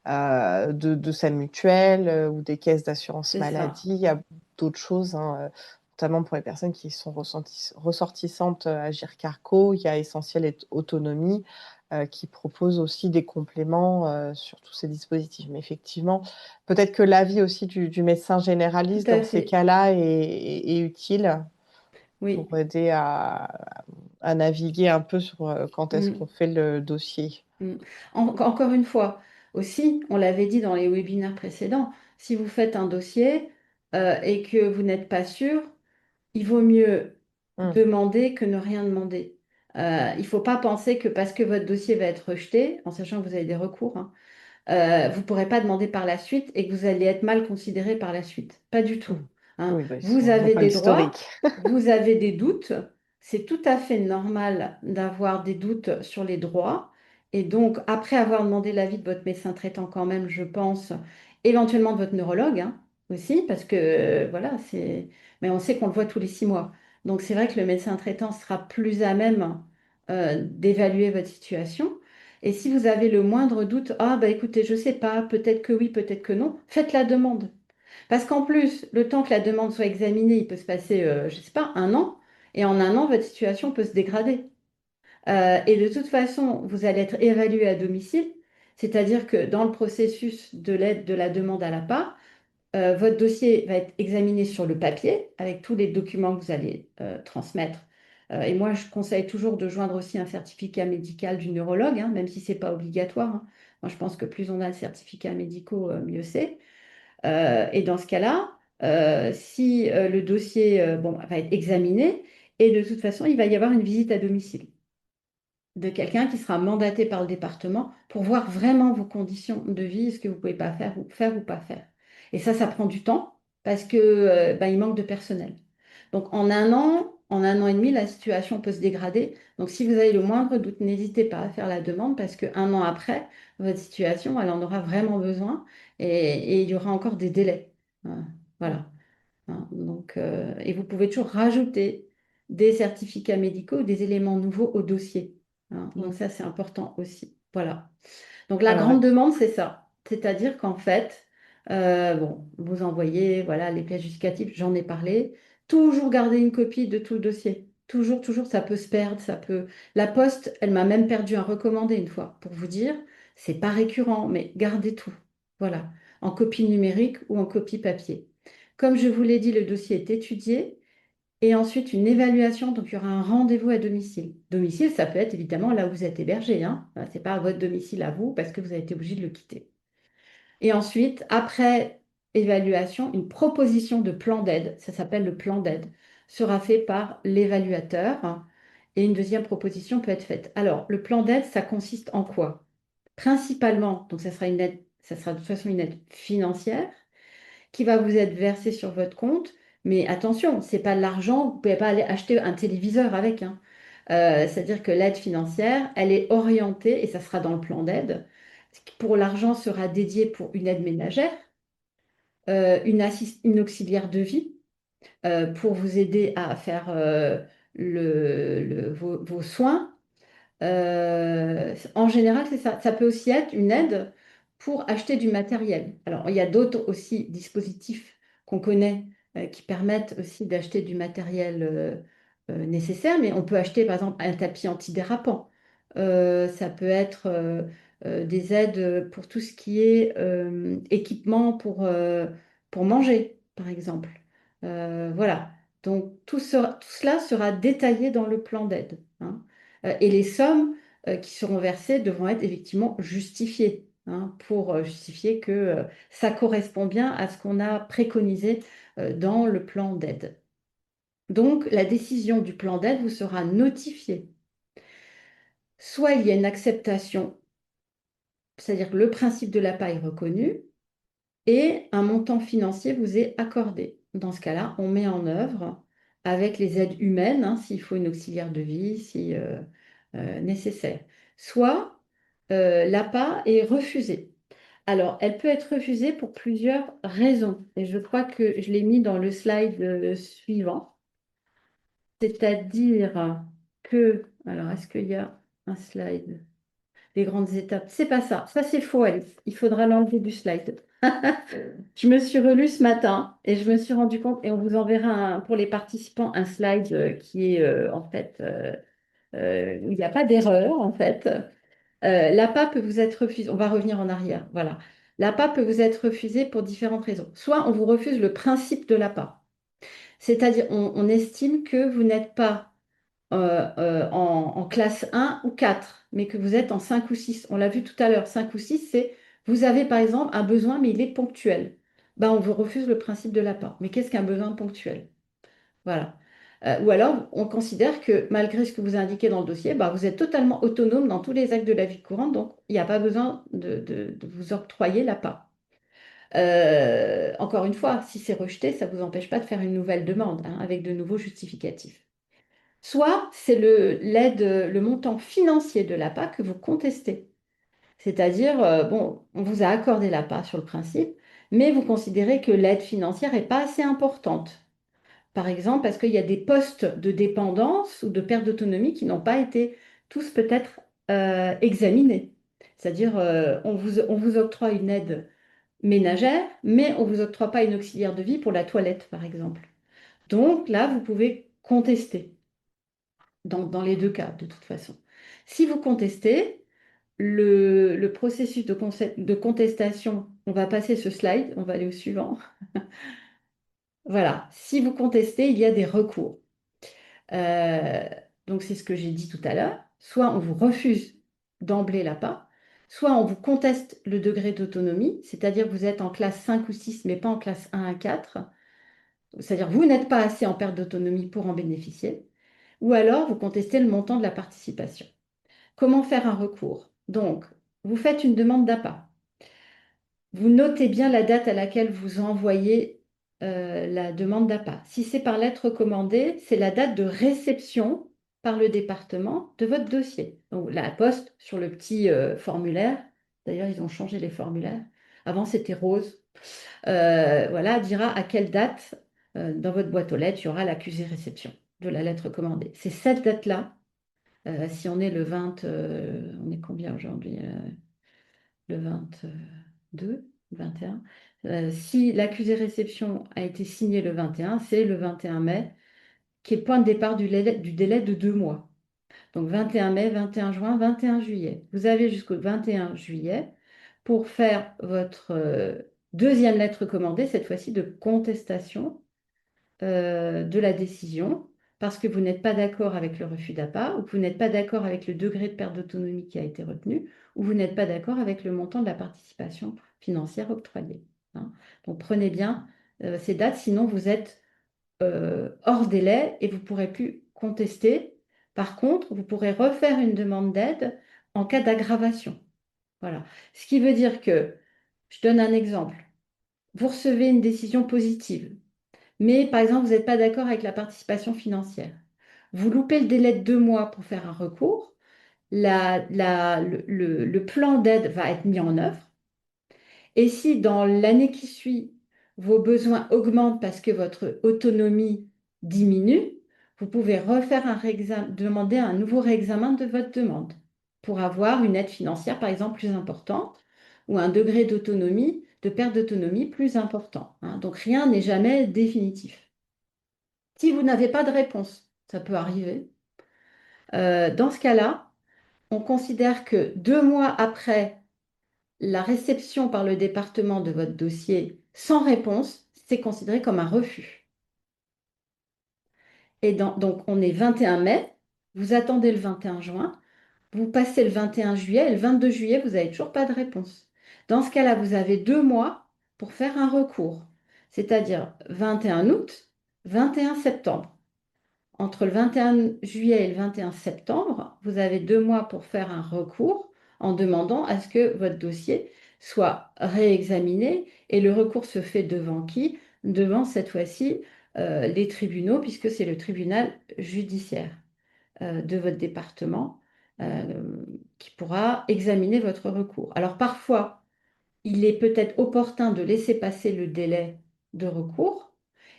fait. de sa mutuelle ou des caisses d'assurance C'est ça. maladie. Il y a d'autres choses, hein, notamment pour les personnes qui sont ressortissantes à Agir Carco. Il y a Essentiel et Autonomie qui propose aussi des compléments sur tous ces dispositifs. Mais effectivement, peut-être que l'avis aussi du médecin Tout généraliste à dans ces fait. cas-là est utile Oui. pour aider à naviguer un peu sur quand est-ce qu'on Mm, fait le dossier. mm. Encore une fois, aussi, on l'avait dit dans les webinaires précédents, si vous faites un dossier et que vous n'êtes pas sûr, il vaut mieux Hmm. demander que ne rien demander. Il ne faut pas penser que parce que votre dossier va être rejeté, en sachant que vous avez des recours, hein, vous ne pourrez pas demander par la suite et que vous allez être mal considéré par la suite. Pas du tout. Hmm. Hein. Oui, bah, Vous on voit avez pas des droits, l'historique. vous avez des doutes. C'est tout à fait normal d'avoir des doutes sur les droits. Et donc, après avoir demandé l'avis de votre médecin traitant quand même, je pense, éventuellement de votre neurologue hein, aussi, parce que voilà, c'est... Mais on sait qu'on le voit tous les 6 mois. Donc, c'est vrai que le médecin traitant sera plus à même d'évaluer votre situation. Et si vous avez le moindre doute, ah bah écoutez, je sais pas, peut-être que oui, peut-être que non, faites la demande. Parce qu'en plus, le temps que la demande soit examinée, il peut se passer, je sais pas, un an. Et en un an, votre situation peut se dégrader. Et de toute façon, vous allez être évalué à domicile, c'est-à-dire que dans le processus de l'aide de la demande à la part, votre dossier va être examiné sur le papier avec tous les documents que vous allez transmettre. Et moi, je conseille toujours de joindre aussi un certificat médical du neurologue, hein, même si ce n'est pas obligatoire. Hein. Moi, je pense que plus on a de certificats médicaux, mieux c'est. Et dans ce cas-là, si le dossier bon, va être examiné, et de toute façon, il va y avoir une visite à domicile de quelqu'un qui sera mandaté par le département pour voir vraiment vos conditions de vie, ce que vous pouvez pas faire ou pas faire. Et ça prend du temps parce que ben, il manque de personnel. Donc en un an et demi, la situation peut se dégrader. Donc si vous avez le moindre doute, n'hésitez pas à faire la demande parce qu'un an après, votre situation, elle en aura vraiment besoin et il y aura encore des délais. Voilà. Hein, donc, et vous pouvez toujours rajouter des certificats médicaux, des éléments nouveaux au dossier. Hein, donc Mm. ça, c'est important aussi. Voilà. Donc la Alors, grande demande, c'est ça. C'est-à-dire qu'en fait, bon, vous envoyez voilà, les pièces justificatives, j'en ai parlé. Toujours garder une copie de tout le dossier. Toujours, toujours, ça peut se perdre, ça peut. La Poste, elle m'a même perdu un recommandé une fois, pour vous dire. C'est pas récurrent, mais gardez tout. Voilà, en copie numérique ou en copie papier. Comme je vous l'ai dit, le dossier est étudié et ensuite une évaluation. Donc, il y aura un rendez-vous à domicile. Domicile, ça peut être évidemment là où vous êtes hébergé. Hein. Ce n'est pas à votre domicile à vous parce que vous avez été obligé de le quitter. Et ensuite, après évaluation, une proposition de plan d'aide, ça s'appelle le plan d'aide, sera fait par l'évaluateur. Hein. Et une deuxième proposition peut être faite. Alors, le plan d'aide, ça consiste en quoi? Principalement, donc ça sera une aide, ça sera de toute façon une aide financière qui va vous être versé sur votre compte. Mais attention, c'est pas de l'argent, vous ne pouvez pas aller acheter un téléviseur avec. Hein. C'est-à-dire que l'aide financière, elle est orientée, et ça sera dans le plan d'aide, pour l'argent sera dédié pour une aide ménagère, une auxiliaire de vie, pour vous aider à faire vos soins, en général, c'est ça. Ça peut aussi être une aide pour acheter du matériel. Alors, il y a d'autres aussi dispositifs qu'on connaît qui permettent aussi d'acheter du matériel nécessaire, mais on peut acheter par exemple un tapis antidérapant. Ça peut être des aides pour tout ce qui est équipement pour manger, par exemple. Voilà. Donc, tout cela sera détaillé dans le plan d'aide. Hein. Et les sommes qui seront versées devront être effectivement justifiées, hein, pour justifier que ça correspond bien à ce qu'on a préconisé dans le plan d'aide. Donc, la décision du plan d'aide vous sera notifiée. Soit il y a une acceptation, c'est-à-dire que le principe de l'APA est reconnu, et un montant financier vous est accordé. Dans ce cas-là, on met en œuvre avec les aides humaines, hein, s'il faut une auxiliaire de vie, si nécessaire. Soit l'APA est refusée. Alors, elle peut être refusée pour plusieurs raisons. Et je crois que je l'ai mis dans le slide suivant. C'est-à-dire que, alors, est-ce qu'il y a un slide? Les grandes étapes. C'est pas ça. Ça, c'est faux, Alice. Il faudra l'enlever du slide. Je me suis relue ce matin et je me suis rendu compte, et on vous enverra pour les participants un slide qui est en fait, où il n'y a pas d'erreur en fait. L'APA peut vous être refusée. On va revenir en arrière. Voilà. L'APA peut vous être refusée pour différentes raisons. Soit on vous refuse le principe de l'APA, c'est-à-dire on estime que vous n'êtes pas en classe 1 ou 4, mais que vous êtes en 5 ou 6. On l'a vu tout à l'heure, 5 ou 6, c'est vous avez par exemple un besoin, mais il est ponctuel. Ben, on vous refuse le principe de l'apport. Mais qu'est-ce qu'un besoin ponctuel? Voilà. Ou alors, on considère que malgré ce que vous indiquez dans le dossier, ben, vous êtes totalement autonome dans tous les actes de la vie courante, donc il n'y a pas besoin de vous octroyer l'apport. Encore une fois, si c'est rejeté, ça ne vous empêche pas de faire une nouvelle demande, hein, avec de nouveaux justificatifs. Soit c'est le montant financier de l'APA que vous contestez. C'est-à-dire, bon, on vous a accordé l'APA sur le principe, mais vous considérez que l'aide financière n'est pas assez importante. Par exemple, parce qu'il y a des postes de dépendance ou de perte d'autonomie qui n'ont pas été tous peut-être examinés. C'est-à-dire, on vous octroie une aide ménagère, mais on ne vous octroie pas une auxiliaire de vie pour la toilette, par exemple. Donc là, vous pouvez contester dans les deux cas, de toute façon. Si vous contestez, le processus de contestation, on va passer ce slide, on va aller au suivant. Voilà, si vous contestez, il y a des recours. Euh, donc c'est ce que j'ai dit tout à l'heure. Soit on vous refuse d'emblée l'APA, soit on vous conteste le degré d'autonomie, c'est-à-dire que vous êtes en classe 5 ou 6, mais pas en classe 1 à 4. c'est-à-dire vous n'êtes pas assez en perte d'autonomie pour en bénéficier, ou alors vous contestez le montant de la participation. Comment faire un recours? Donc, vous faites une demande d'appât. Vous notez bien la date à laquelle vous envoyez la demande d'appât. Si c'est par lettre recommandée, c'est la date de réception par le département de votre dossier. Donc, la poste sur le petit formulaire, d'ailleurs, ils ont changé les formulaires. Avant, c'était rose. Voilà, dira à quelle date dans votre boîte aux lettres il y aura l'accusé réception de la lettre recommandée. C'est cette date-là. Si on est le 20, on est combien aujourd'hui? Le 22, 21. Si l'accusé réception a été signé le 21, c'est le 21 mai qui est point de départ du délai de 2 mois. Donc 21 mai, 21 juin, 21 juillet. Vous avez jusqu'au 21 juillet pour faire votre deuxième lettre recommandée, cette fois-ci de contestation de la décision parce que vous n'êtes pas d'accord avec le refus d'appât, ou que vous n'êtes pas d'accord avec le degré de perte d'autonomie qui a été retenu, ou vous n'êtes pas d'accord avec le montant de la participation financière octroyée. Hein. Donc prenez bien ces dates, sinon vous êtes hors délai et vous ne pourrez plus contester. Par contre, vous pourrez refaire une demande d'aide en cas d'aggravation. Voilà. Ce qui veut dire que, je donne un exemple, vous recevez une décision positive, mais par exemple, vous n'êtes pas d'accord avec la participation financière. Vous loupez le délai de 2 mois pour faire un recours. Le plan d'aide va être mis en œuvre. Et si dans l'année qui suit, vos besoins augmentent parce que votre autonomie diminue, vous pouvez refaire demander un nouveau réexamen de votre demande pour avoir une aide financière, par exemple, plus importante ou un degré d'autonomie, de perte d'autonomie plus important. Hein. Donc rien n'est jamais définitif. Si vous n'avez pas de réponse, ça peut arriver. Dans ce cas-là, on considère que 2 mois après la réception par le département de votre dossier sans réponse, c'est considéré comme un refus. Donc, on est 21 mai, vous attendez le 21 juin, vous passez le 21 juillet et le 22 juillet, vous n'avez toujours pas de réponse. Dans ce cas-là, vous avez 2 mois pour faire un recours, c'est-à-dire 21 août, 21 septembre. Entre le 21 juillet et le 21 septembre, vous avez 2 mois pour faire un recours en demandant à ce que votre dossier soit réexaminé. Et le recours se fait devant qui? Devant cette fois-ci les tribunaux, puisque c'est le tribunal judiciaire de votre département qui pourra examiner votre recours. Alors parfois, il est peut-être opportun de laisser passer le délai de recours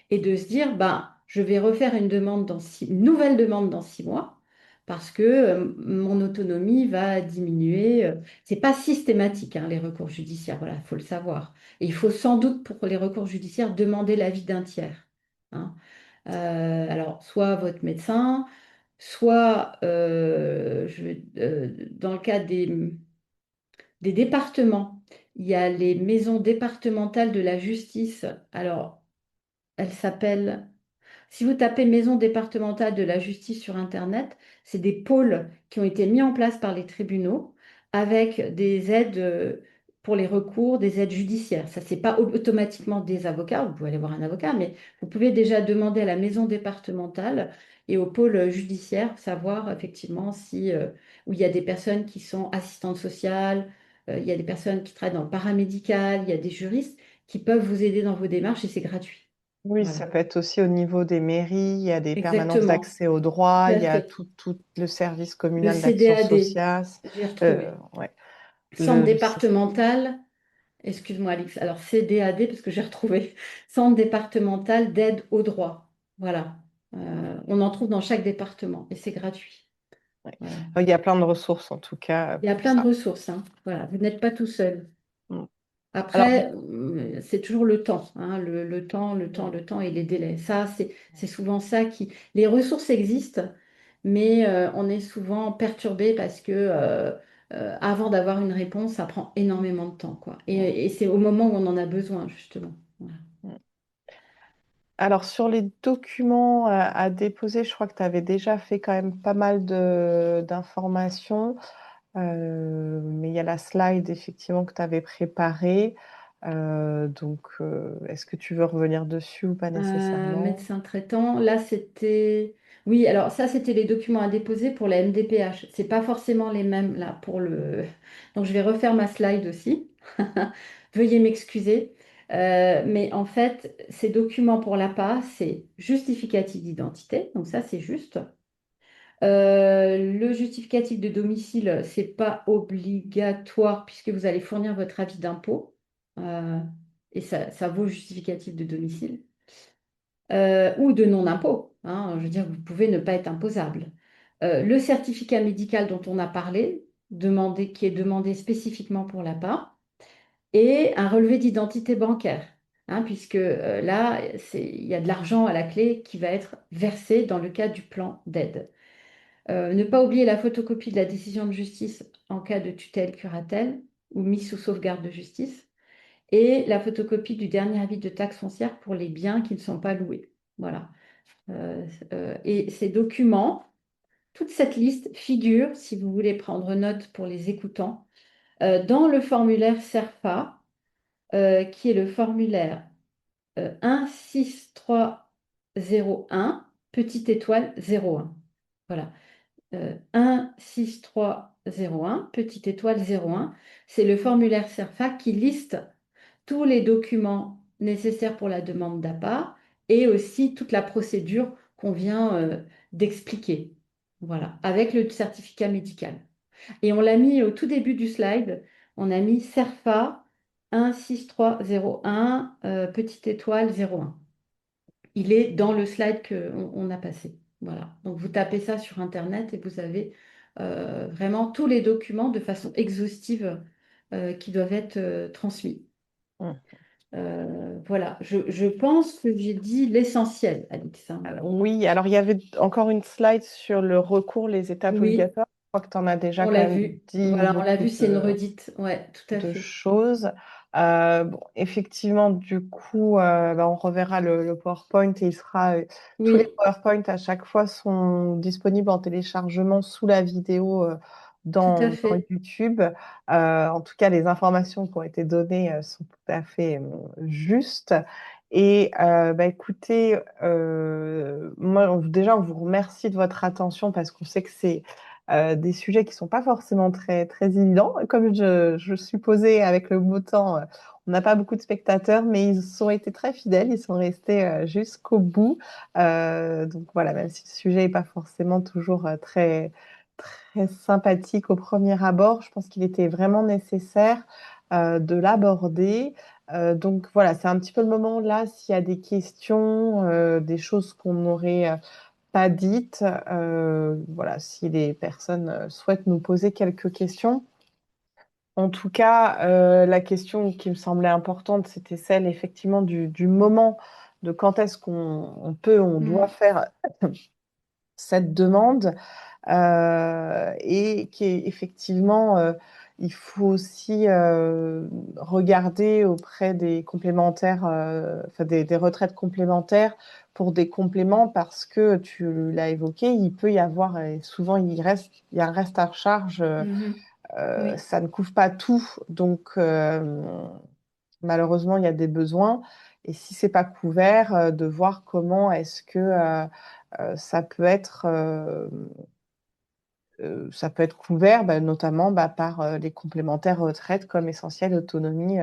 et de se dire, ben, je vais refaire une nouvelle demande dans 6 mois parce que mon autonomie va diminuer. C'est pas systématique, hein, les recours judiciaires, voilà, il faut le savoir. Et il faut sans doute pour les recours judiciaires demander l'avis d'un tiers. Hein. Alors, soit votre médecin, soit dans le cas des départements, il y a les maisons départementales de la justice. Alors, elles s'appellent si vous tapez Maison départementale de la justice sur Internet, c'est des pôles qui ont été mis en place par les tribunaux avec des aides pour les recours, des aides judiciaires. Ça, c'est pas automatiquement des avocats, vous pouvez aller voir un avocat, mais vous pouvez déjà demander à la maison départementale et au pôle judiciaire savoir effectivement si, où il y a des personnes qui sont assistantes sociales, il y a des personnes qui travaillent dans le paramédical, il y a des juristes qui peuvent vous aider dans vos démarches et c'est gratuit. Oui, Voilà. ça peut être aussi au niveau des mairies, il y a des permanences Exactement, d'accès au tout droit, à il y a fait. tout le service Le communal d'action CDAD, sociale. j'ai retrouvé. Ouais. Centre Le système. départemental, excuse-moi Alix, alors CDAD parce que j'ai retrouvé. Centre départemental d'aide au droit. Voilà. On en trouve dans chaque département et c'est gratuit. Ouais. Voilà. Il y a plein de ressources en tout cas Il y a pour plein de ça. ressources, hein. Voilà. Vous n'êtes pas tout seul. Mm. Alors, Après, c'est toujours le temps, hein, le temps, le temps, mm, le temps et les délais. Ça, c'est souvent ça qui... Les ressources existent, mais on est souvent perturbé parce que avant d'avoir une réponse, ça prend énormément de temps, quoi. mm, Et c'est au moment où on en a besoin, justement. Voilà. mm. Alors, sur les documents à déposer, je crois que tu avais déjà fait quand même pas mal d'informations. Mais il y a la slide effectivement que tu avais préparée. Est-ce que tu veux revenir dessus ou pas nécessairement? Médecin traitant, là c'était... Oui, alors ça c'était les documents à déposer pour la MDPH. C'est pas forcément les mêmes là pour le... Donc je vais refaire ma slide aussi. Veuillez m'excuser. Mais en fait, ces documents pour l'APA, c'est justificatif d'identité, donc ça c'est juste. Le justificatif de domicile, c'est pas obligatoire puisque vous allez fournir votre avis d'impôt. Euh, et ça vaut justificatif de domicile ou de non-impôt, hein. Je veux dire, vous pouvez ne pas être imposable. Le certificat médical dont on a parlé, qui est demandé spécifiquement pour l'APA, et un relevé d'identité bancaire, hein, puisque là, il y a de l'argent à la clé qui va être versé dans le cadre du plan d'aide. Ne pas oublier la photocopie de la décision de justice en cas de tutelle, curatelle ou mise sous sauvegarde de justice et la photocopie du dernier avis de taxe foncière pour les biens qui ne sont pas loués. Voilà. Et ces documents, toute cette liste figure, si vous voulez prendre note pour les écoutants, dans le formulaire SERFA, qui est le formulaire 16301, petite étoile 01. Voilà. 16301, petite étoile 01. C'est le formulaire SERFA qui liste tous les documents nécessaires pour la demande d'APA et aussi toute la procédure qu'on vient d'expliquer. Voilà, avec le certificat médical. Et on l'a mis au tout début du slide, on a mis SERFA 16301, petite étoile 01. Il est dans le slide qu'on on a passé. Voilà. Donc vous tapez ça sur Internet et vous avez vraiment tous les documents de façon exhaustive qui doivent être transmis. Voilà, je pense que j'ai dit l'essentiel, Alix, hein. Oui, alors il y avait encore une slide sur le recours, les étapes Oui, obligatoires. Je crois que tu en as déjà on quand l'a même vu. dit Voilà, on l'a beaucoup vu, c'est une redite. Ouais, tout à de fait. choses. Bon, effectivement, du coup, on reverra le PowerPoint et tous les Oui, PowerPoint à chaque fois sont disponibles en téléchargement sous la vidéo tout à dans fait. YouTube. En tout cas, les informations qui ont été données sont tout à fait justes. Et écoutez, moi déjà, on vous remercie de votre attention parce qu'on sait que c'est des sujets qui sont pas forcément très, très évidents. Comme je supposais avec le beau temps, on n'a pas beaucoup de spectateurs, mais ils ont été très fidèles, ils sont restés jusqu'au bout. Donc voilà, même si le sujet n'est pas forcément toujours très, très sympathique au premier abord, je pense qu'il était vraiment nécessaire de l'aborder. Donc voilà, c'est un petit peu le moment là, s'il y a des questions, des choses qu'on aurait pas dites. Voilà, si les personnes souhaitent nous poser quelques questions. En tout cas, la question qui me semblait importante, c'était celle effectivement du moment de quand est-ce qu'on peut, on doit Mm. faire cette demande et qui est effectivement, il faut aussi regarder auprès des complémentaires, enfin des retraites complémentaires pour des compléments parce que tu l'as évoqué, il peut y avoir, et souvent il y a un reste à charge, Mhm. Oui. ça ne couvre pas tout, donc malheureusement il y a des besoins. Et si c'est pas couvert, de voir comment est-ce que ça peut être ça peut être couvert, notamment par les complémentaires retraite comme essentiel autonomie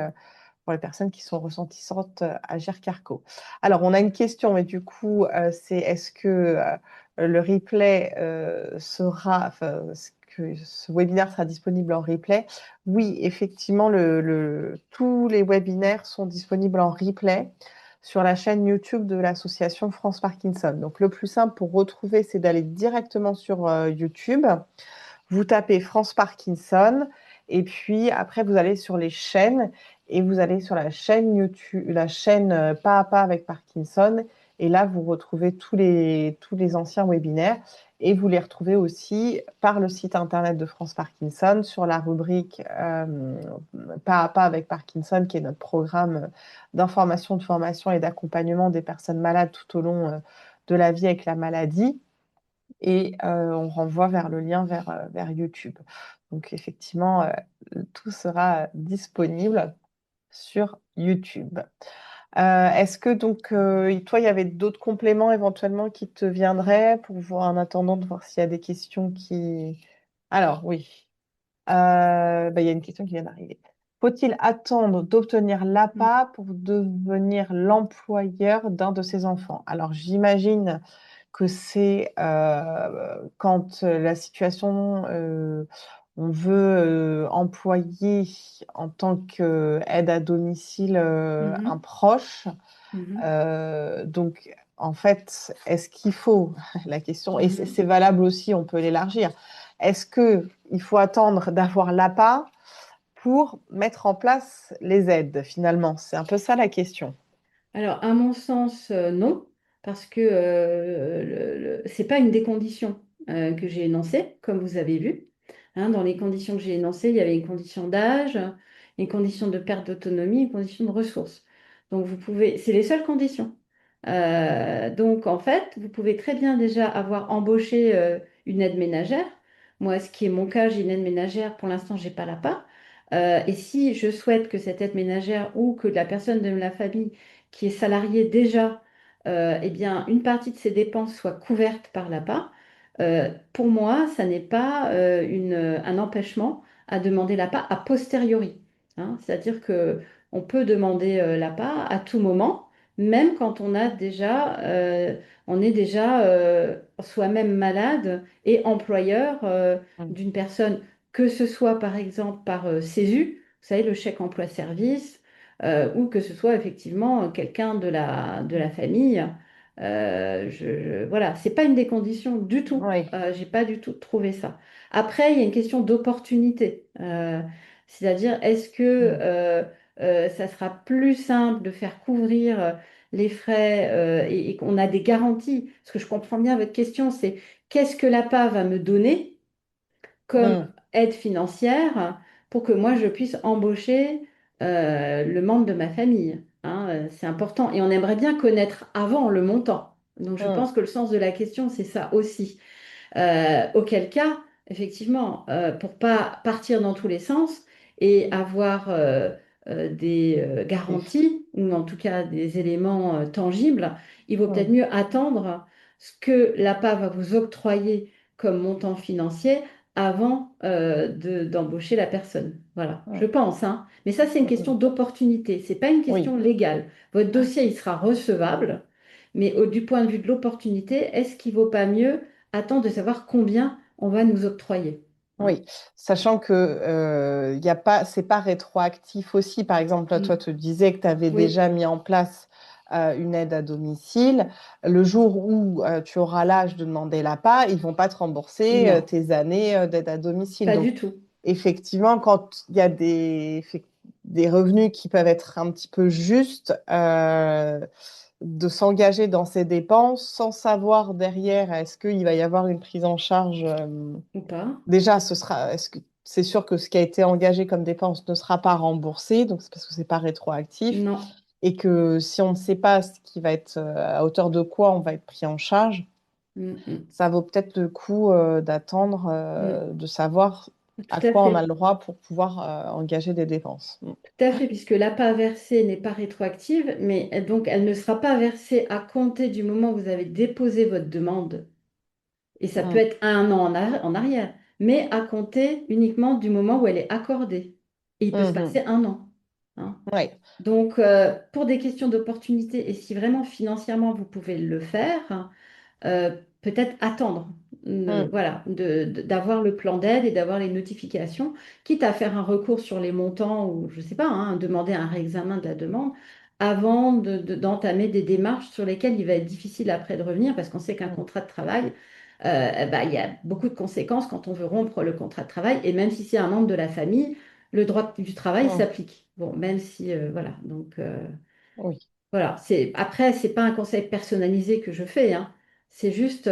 pour les personnes qui sont ressentissantes à Carco. Alors, on a une question, mais du coup, c'est est-ce que le replay enfin, est-ce que ce webinaire sera disponible en replay? Oui, effectivement, tous les webinaires sont disponibles en replay sur la chaîne YouTube de l'association France Parkinson. Donc, le plus simple pour retrouver, c'est d'aller directement sur YouTube. Vous tapez France Parkinson et puis après vous allez sur les chaînes et vous allez sur la chaîne YouTube, la chaîne Pas à pas avec Parkinson et là vous retrouvez tous les anciens webinaires et vous les retrouvez aussi par le site internet de France Parkinson sur la rubrique Pas à pas avec Parkinson qui est notre programme d'information, de formation et d'accompagnement des personnes malades tout au long de la vie avec la maladie et on renvoie vers le lien vers YouTube. Donc effectivement, tout sera disponible. sur YouTube. Est-ce que donc, toi, il y avait d'autres compléments éventuellement qui te viendraient pour voir en attendant de voir s'il y a des questions qui... Alors, oui. Il y a une question qui vient d'arriver. Faut-il attendre d'obtenir Mm. l'APA pour devenir l'employeur d'un de ses enfants? Alors, j'imagine que c'est quand la situation, on veut employer en tant qu'aide à domicile un Mhm. proche. Mhm. Donc, en fait, est-ce qu'il faut, la question, et c'est Mhm. valable aussi, on peut l'élargir, est-ce qu'il faut attendre d'avoir l'APA pour mettre en place les aides, finalement? C'est un peu ça la question. Alors, à mon sens, non, parce que c'est pas une des conditions que j'ai énoncées, comme vous avez vu. Hein, dans les conditions que j'ai énoncées, il y avait une condition d'âge, une condition de perte d'autonomie, une condition de ressources. Donc, vous pouvez, c'est les seules conditions. Donc, en fait, vous pouvez très bien déjà avoir embauché une aide ménagère. Moi, ce qui est mon cas, j'ai une aide ménagère. Pour l'instant, j'ai pas la part. Et si je souhaite que cette aide ménagère ou que la personne de la famille qui est salarié déjà, eh bien, une partie de ses dépenses soit couverte par l'APA, pour moi, ça n'est pas un empêchement à demander l'APA a posteriori. Hein. C'est-à-dire que on peut demander l'APA à tout moment, même quand on est déjà soi-même malade et employeur Mm. d'une personne, que ce soit par exemple par CESU, vous savez, le chèque emploi-service, ou que ce soit effectivement quelqu'un de la famille. Voilà, c'est pas une des conditions du tout. Oui. J'ai pas du tout trouvé ça. Après, il y a une question d'opportunité. C'est-à-dire, est-ce que Mm. ça sera plus simple de faire couvrir les frais et qu'on a des garanties? Parce que je comprends bien votre question, c'est qu'est-ce que l'APA va me donner comme Mm. aide financière pour que moi je puisse embaucher le membre de ma famille. Hein, c'est important et on aimerait bien connaître avant le montant. Donc je Mm. pense que le sens de la question, c'est ça aussi. Auquel cas, effectivement, pour pas partir dans tous les sens et avoir des Des- garanties, ou en tout cas des éléments tangibles, il vaut peut-être Mm. mieux attendre ce que l'APA va vous octroyer comme montant financier avant d'embaucher la personne. Voilà, je Mm. pense, hein. Mais ça, c'est une question Mm. d'opportunité, c'est pas une question Oui. légale. Votre dossier, il sera recevable, mais du point de vue de l'opportunité, est-ce qu'il vaut pas mieux attendre de savoir combien on va nous octroyer? Hein. Oui, sachant que y a pas, c'est pas rétroactif aussi. Par exemple, là, toi, Mm. tu disais que tu avais Oui, déjà mis en place une aide à domicile. Le jour où tu auras l'âge de demander l'APA, ils vont pas te rembourser non, tes années d'aide à domicile. pas Donc, du tout. effectivement, quand il y a des revenus qui peuvent être un petit peu justes, de s'engager dans ces dépenses sans savoir derrière, est-ce qu'il va y avoir une prise en charge Ou pas? déjà, est-ce que c'est sûr que ce qui a été engagé comme dépense ne sera pas remboursé, donc c'est parce que c'est pas rétroactif, Non. et que si on ne sait pas ce qui va être à hauteur de quoi on va être pris en charge, Mm, mm, ça vaut peut-être le coup d'attendre mm. de savoir à Tout à quoi on a le fait. droit pour pouvoir engager des dépenses. Mm. Tout à fait, puisque l'APA versée n'est pas rétroactive, mais donc elle ne sera pas versée à compter du moment où vous avez déposé votre demande. Et ça peut Mm. être un an en arrière, mais à compter uniquement du moment où elle est accordée. Et il peut se passer Mhm. un an. Hein. Ouais. Donc, pour des questions d'opportunité, et si vraiment financièrement vous pouvez le faire, peut-être attendre, Mm. voilà, d'avoir le plan d'aide et d'avoir les notifications, quitte à faire un recours sur les montants ou, je ne sais pas, hein, demander un réexamen de la demande avant d'entamer des démarches sur lesquelles il va être difficile après de revenir, parce qu'on sait qu'un Mm. contrat de travail, bah, il y a beaucoup de conséquences quand on veut rompre le contrat de travail, et même si c'est un membre de la famille, le droit du travail Mm. s'applique. Bon, même si, voilà, donc... Oui. voilà, après, c'est pas un conseil personnalisé que je fais, hein. C'est juste,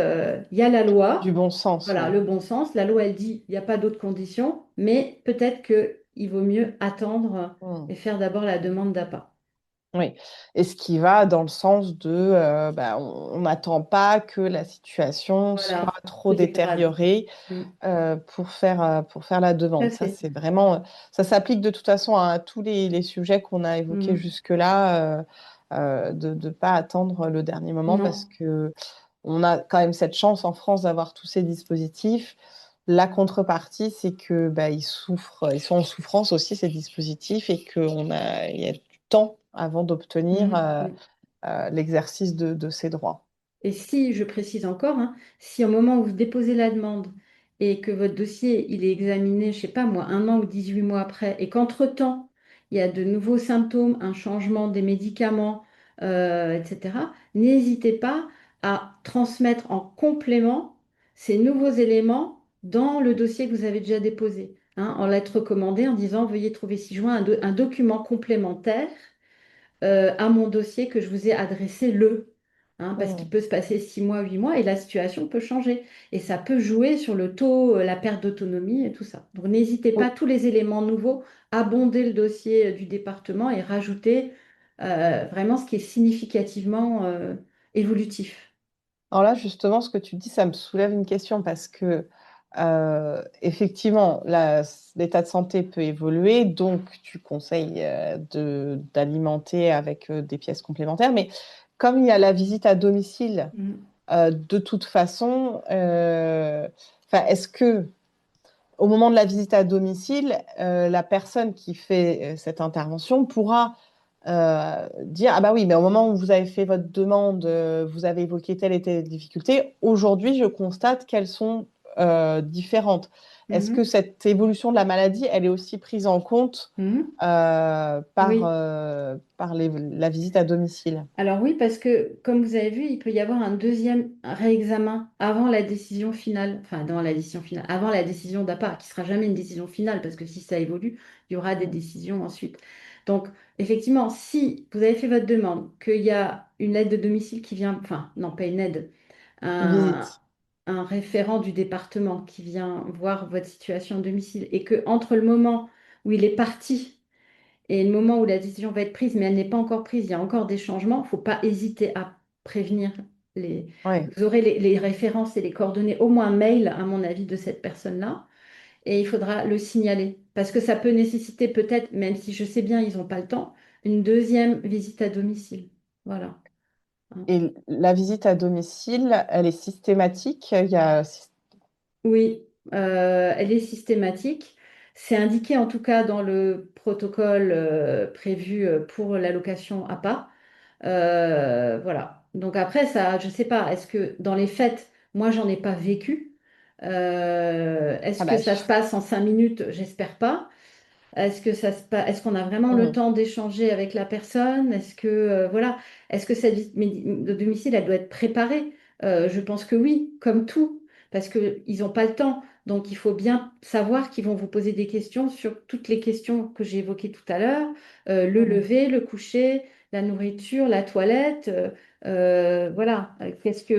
il y a la loi, Du bon sens, voilà, oui. le bon sens. La loi, elle dit, il n'y a pas d'autres conditions, mais peut-être qu'il vaut mieux attendre Mm. et faire d'abord la demande d'appât. Oui, et ce qui va dans le sens de, bah, on n'attend pas que la situation soit Voilà, trop se dégrade. détériorée Mm. pour faire la Tout à demande. Ça, fait. c'est vraiment, ça s'applique de toute façon à tous les sujets qu'on a évoqués Mm. jusque-là, de ne pas attendre le dernier moment parce Non. que on a quand même cette chance en France d'avoir tous ces dispositifs. La contrepartie, c'est que bah, ils souffrent, ils sont en souffrance aussi, ces dispositifs, et il y a du temps avant d'obtenir Mm. Mm. l'exercice de ces droits. Et si, je précise encore, hein, si au moment où vous déposez la demande et que votre dossier il est examiné, je sais pas moi, 1 an ou 18 mois après, et qu'entre-temps, il y a de nouveaux symptômes, un changement des médicaments, etc., n'hésitez pas à transmettre en complément ces nouveaux éléments dans le dossier que vous avez déjà déposé, hein, en lettre recommandée en disant veuillez trouver ci-joint un document complémentaire à mon dossier que je vous ai adressé hein, parce qu'il Mm. peut se passer 6 mois, 8 mois et la situation peut changer. Et ça peut jouer sur le taux, la perte d'autonomie et tout ça. Donc n'hésitez pas, Oui. tous les éléments nouveaux, abonder le dossier du département et rajouter vraiment ce qui est significativement évolutif. Alors là, justement, ce que tu dis, ça me soulève une question parce que effectivement, l'état de santé peut évoluer, donc tu conseilles d'alimenter avec des pièces complémentaires. Mais comme il y a la visite à domicile, Mhm. de toute façon, est-ce que au moment de la visite à domicile, la personne qui fait cette intervention pourra dire, ah bah oui, mais au moment où vous avez fait votre demande, vous avez évoqué telle et telle difficulté. Aujourd'hui, je constate qu'elles sont différentes. Est-ce que Mhm. cette évolution de la maladie, elle est aussi prise en compte Mhm. Oui. par la visite à domicile? Alors oui, parce que comme vous avez vu, il peut y avoir un deuxième réexamen avant la décision finale, enfin dans la décision finale, avant la décision d'appart, qui sera jamais une décision finale, parce que si ça évolue, il y aura des Mm. décisions ensuite. Donc effectivement, si vous avez fait votre demande, qu'il y a une aide de domicile qui vient, enfin non, pas une aide, Une un, visite. un référent du département qui vient voir votre situation à domicile, et que entre le moment où il est parti et le moment où la décision va être prise, mais elle n'est pas encore prise, il y a encore des changements, il ne faut pas hésiter à prévenir les... Oui. Vous aurez les références et les coordonnées, au moins mail, à mon avis, de cette personne-là, et il faudra le signaler. Parce que ça peut nécessiter peut-être, même si je sais bien, ils n'ont pas le temps, une deuxième visite à domicile. Voilà. Hein. Et la visite à domicile, elle est systématique. Il y a... Oui, elle est systématique. C'est indiqué en tout cas dans le protocole prévu pour l'allocation APA. Voilà. Donc après, ça, je sais pas, est-ce que dans les faits, moi, j'en ai pas vécu. Est-ce Ah que bah, ça se passe en 5 minutes? J'espère pas. Est-ce qu'on a vraiment le mm, temps d'échanger avec la personne? Est-ce que voilà, est-ce que cette visite de domicile, elle doit être préparée? Je pense que oui, comme tout, parce qu'ils n'ont pas le temps. Donc il faut bien savoir qu'ils vont vous poser des questions sur toutes les questions que j'ai évoquées tout à l'heure, le mm, lever, le coucher, la nourriture, la toilette. Voilà,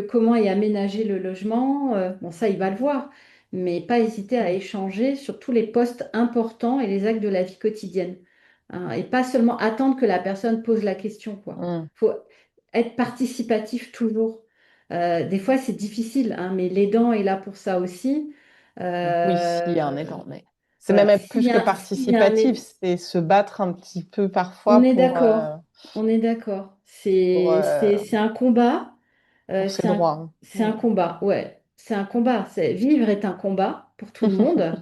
comment est aménagé le logement? Bon, ça, il va le voir, mais pas hésiter à mm, échanger sur tous les postes importants et les actes de la vie quotidienne. Hein, et pas seulement attendre que la personne pose la question, quoi. mm. Faut être participatif toujours. Des fois, c'est difficile, hein, mais l'aidant est là pour ça aussi. Oui, s'il y a un Euh, élan, mais c'est voilà, même plus que s'il y a un participatif, c'est se battre un petit peu on parfois est d'accord, on est d'accord. pour, C'est un combat. pour ses droits. C'est un Mm. combat, ouais. C'est un combat. Vivre est un combat pour tout le monde.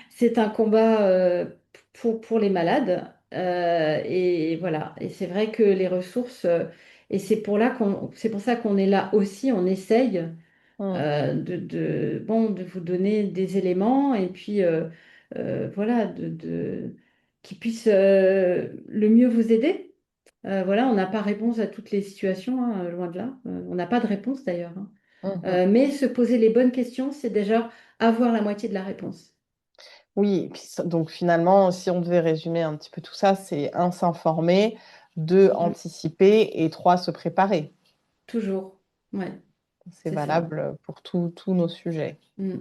C'est un combat pour les malades. Et voilà. Et c'est vrai que les ressources, et c'est pour ça qu'on est là aussi, on essaye Mm. bon, de vous donner des éléments et puis voilà, qui puissent le mieux vous aider. Voilà, on n'a pas réponse à toutes les situations, hein, loin de là. On n'a pas de réponse d'ailleurs. Hein. Mhm. Mais se poser les bonnes questions, c'est déjà avoir la moitié de la réponse. Oui, et puis donc finalement, si on devait résumer un petit peu tout ça, c'est un, s'informer, deux, Mm. anticiper et trois, se préparer. Toujours. Ouais, C'est c'est ça. valable pour tous nos sujets. Mm.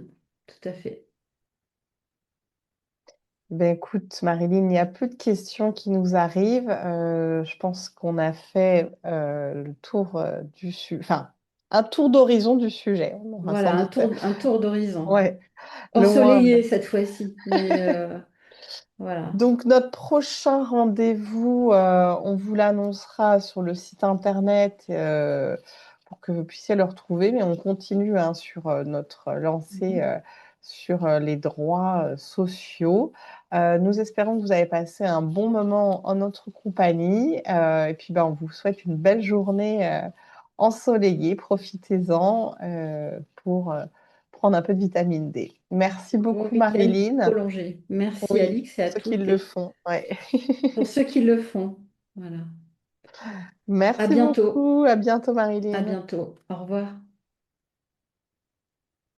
Tout à fait. Ben écoute, Marilyn, il y a peu de questions qui nous arrivent. Je pense qu'on a fait le tour enfin, un tour d'horizon du sujet. On aura sans Voilà, doute, un tour d'horizon. ouais, le moins. Ensoleillé cette fois-ci, mais voilà. Donc, notre prochain rendez-vous, on vous l'annoncera sur le site internet pour que vous puissiez le retrouver, mais on continue hein, sur notre lancée Mhm. sur les droits sociaux. Nous espérons que vous avez passé un bon moment en notre compagnie et puis ben, on vous souhaite une belle journée ensoleillée. Profitez-en pour prendre un peu de vitamine D. Merci Bon beaucoup, week-end Marilyn. prolongé. Merci Oui, Alix et pour à ceux qui toutes le et font. Ouais. pour ceux qui le font. Voilà. À Merci bientôt. beaucoup. À bientôt, À Marilyn. bientôt. Au revoir.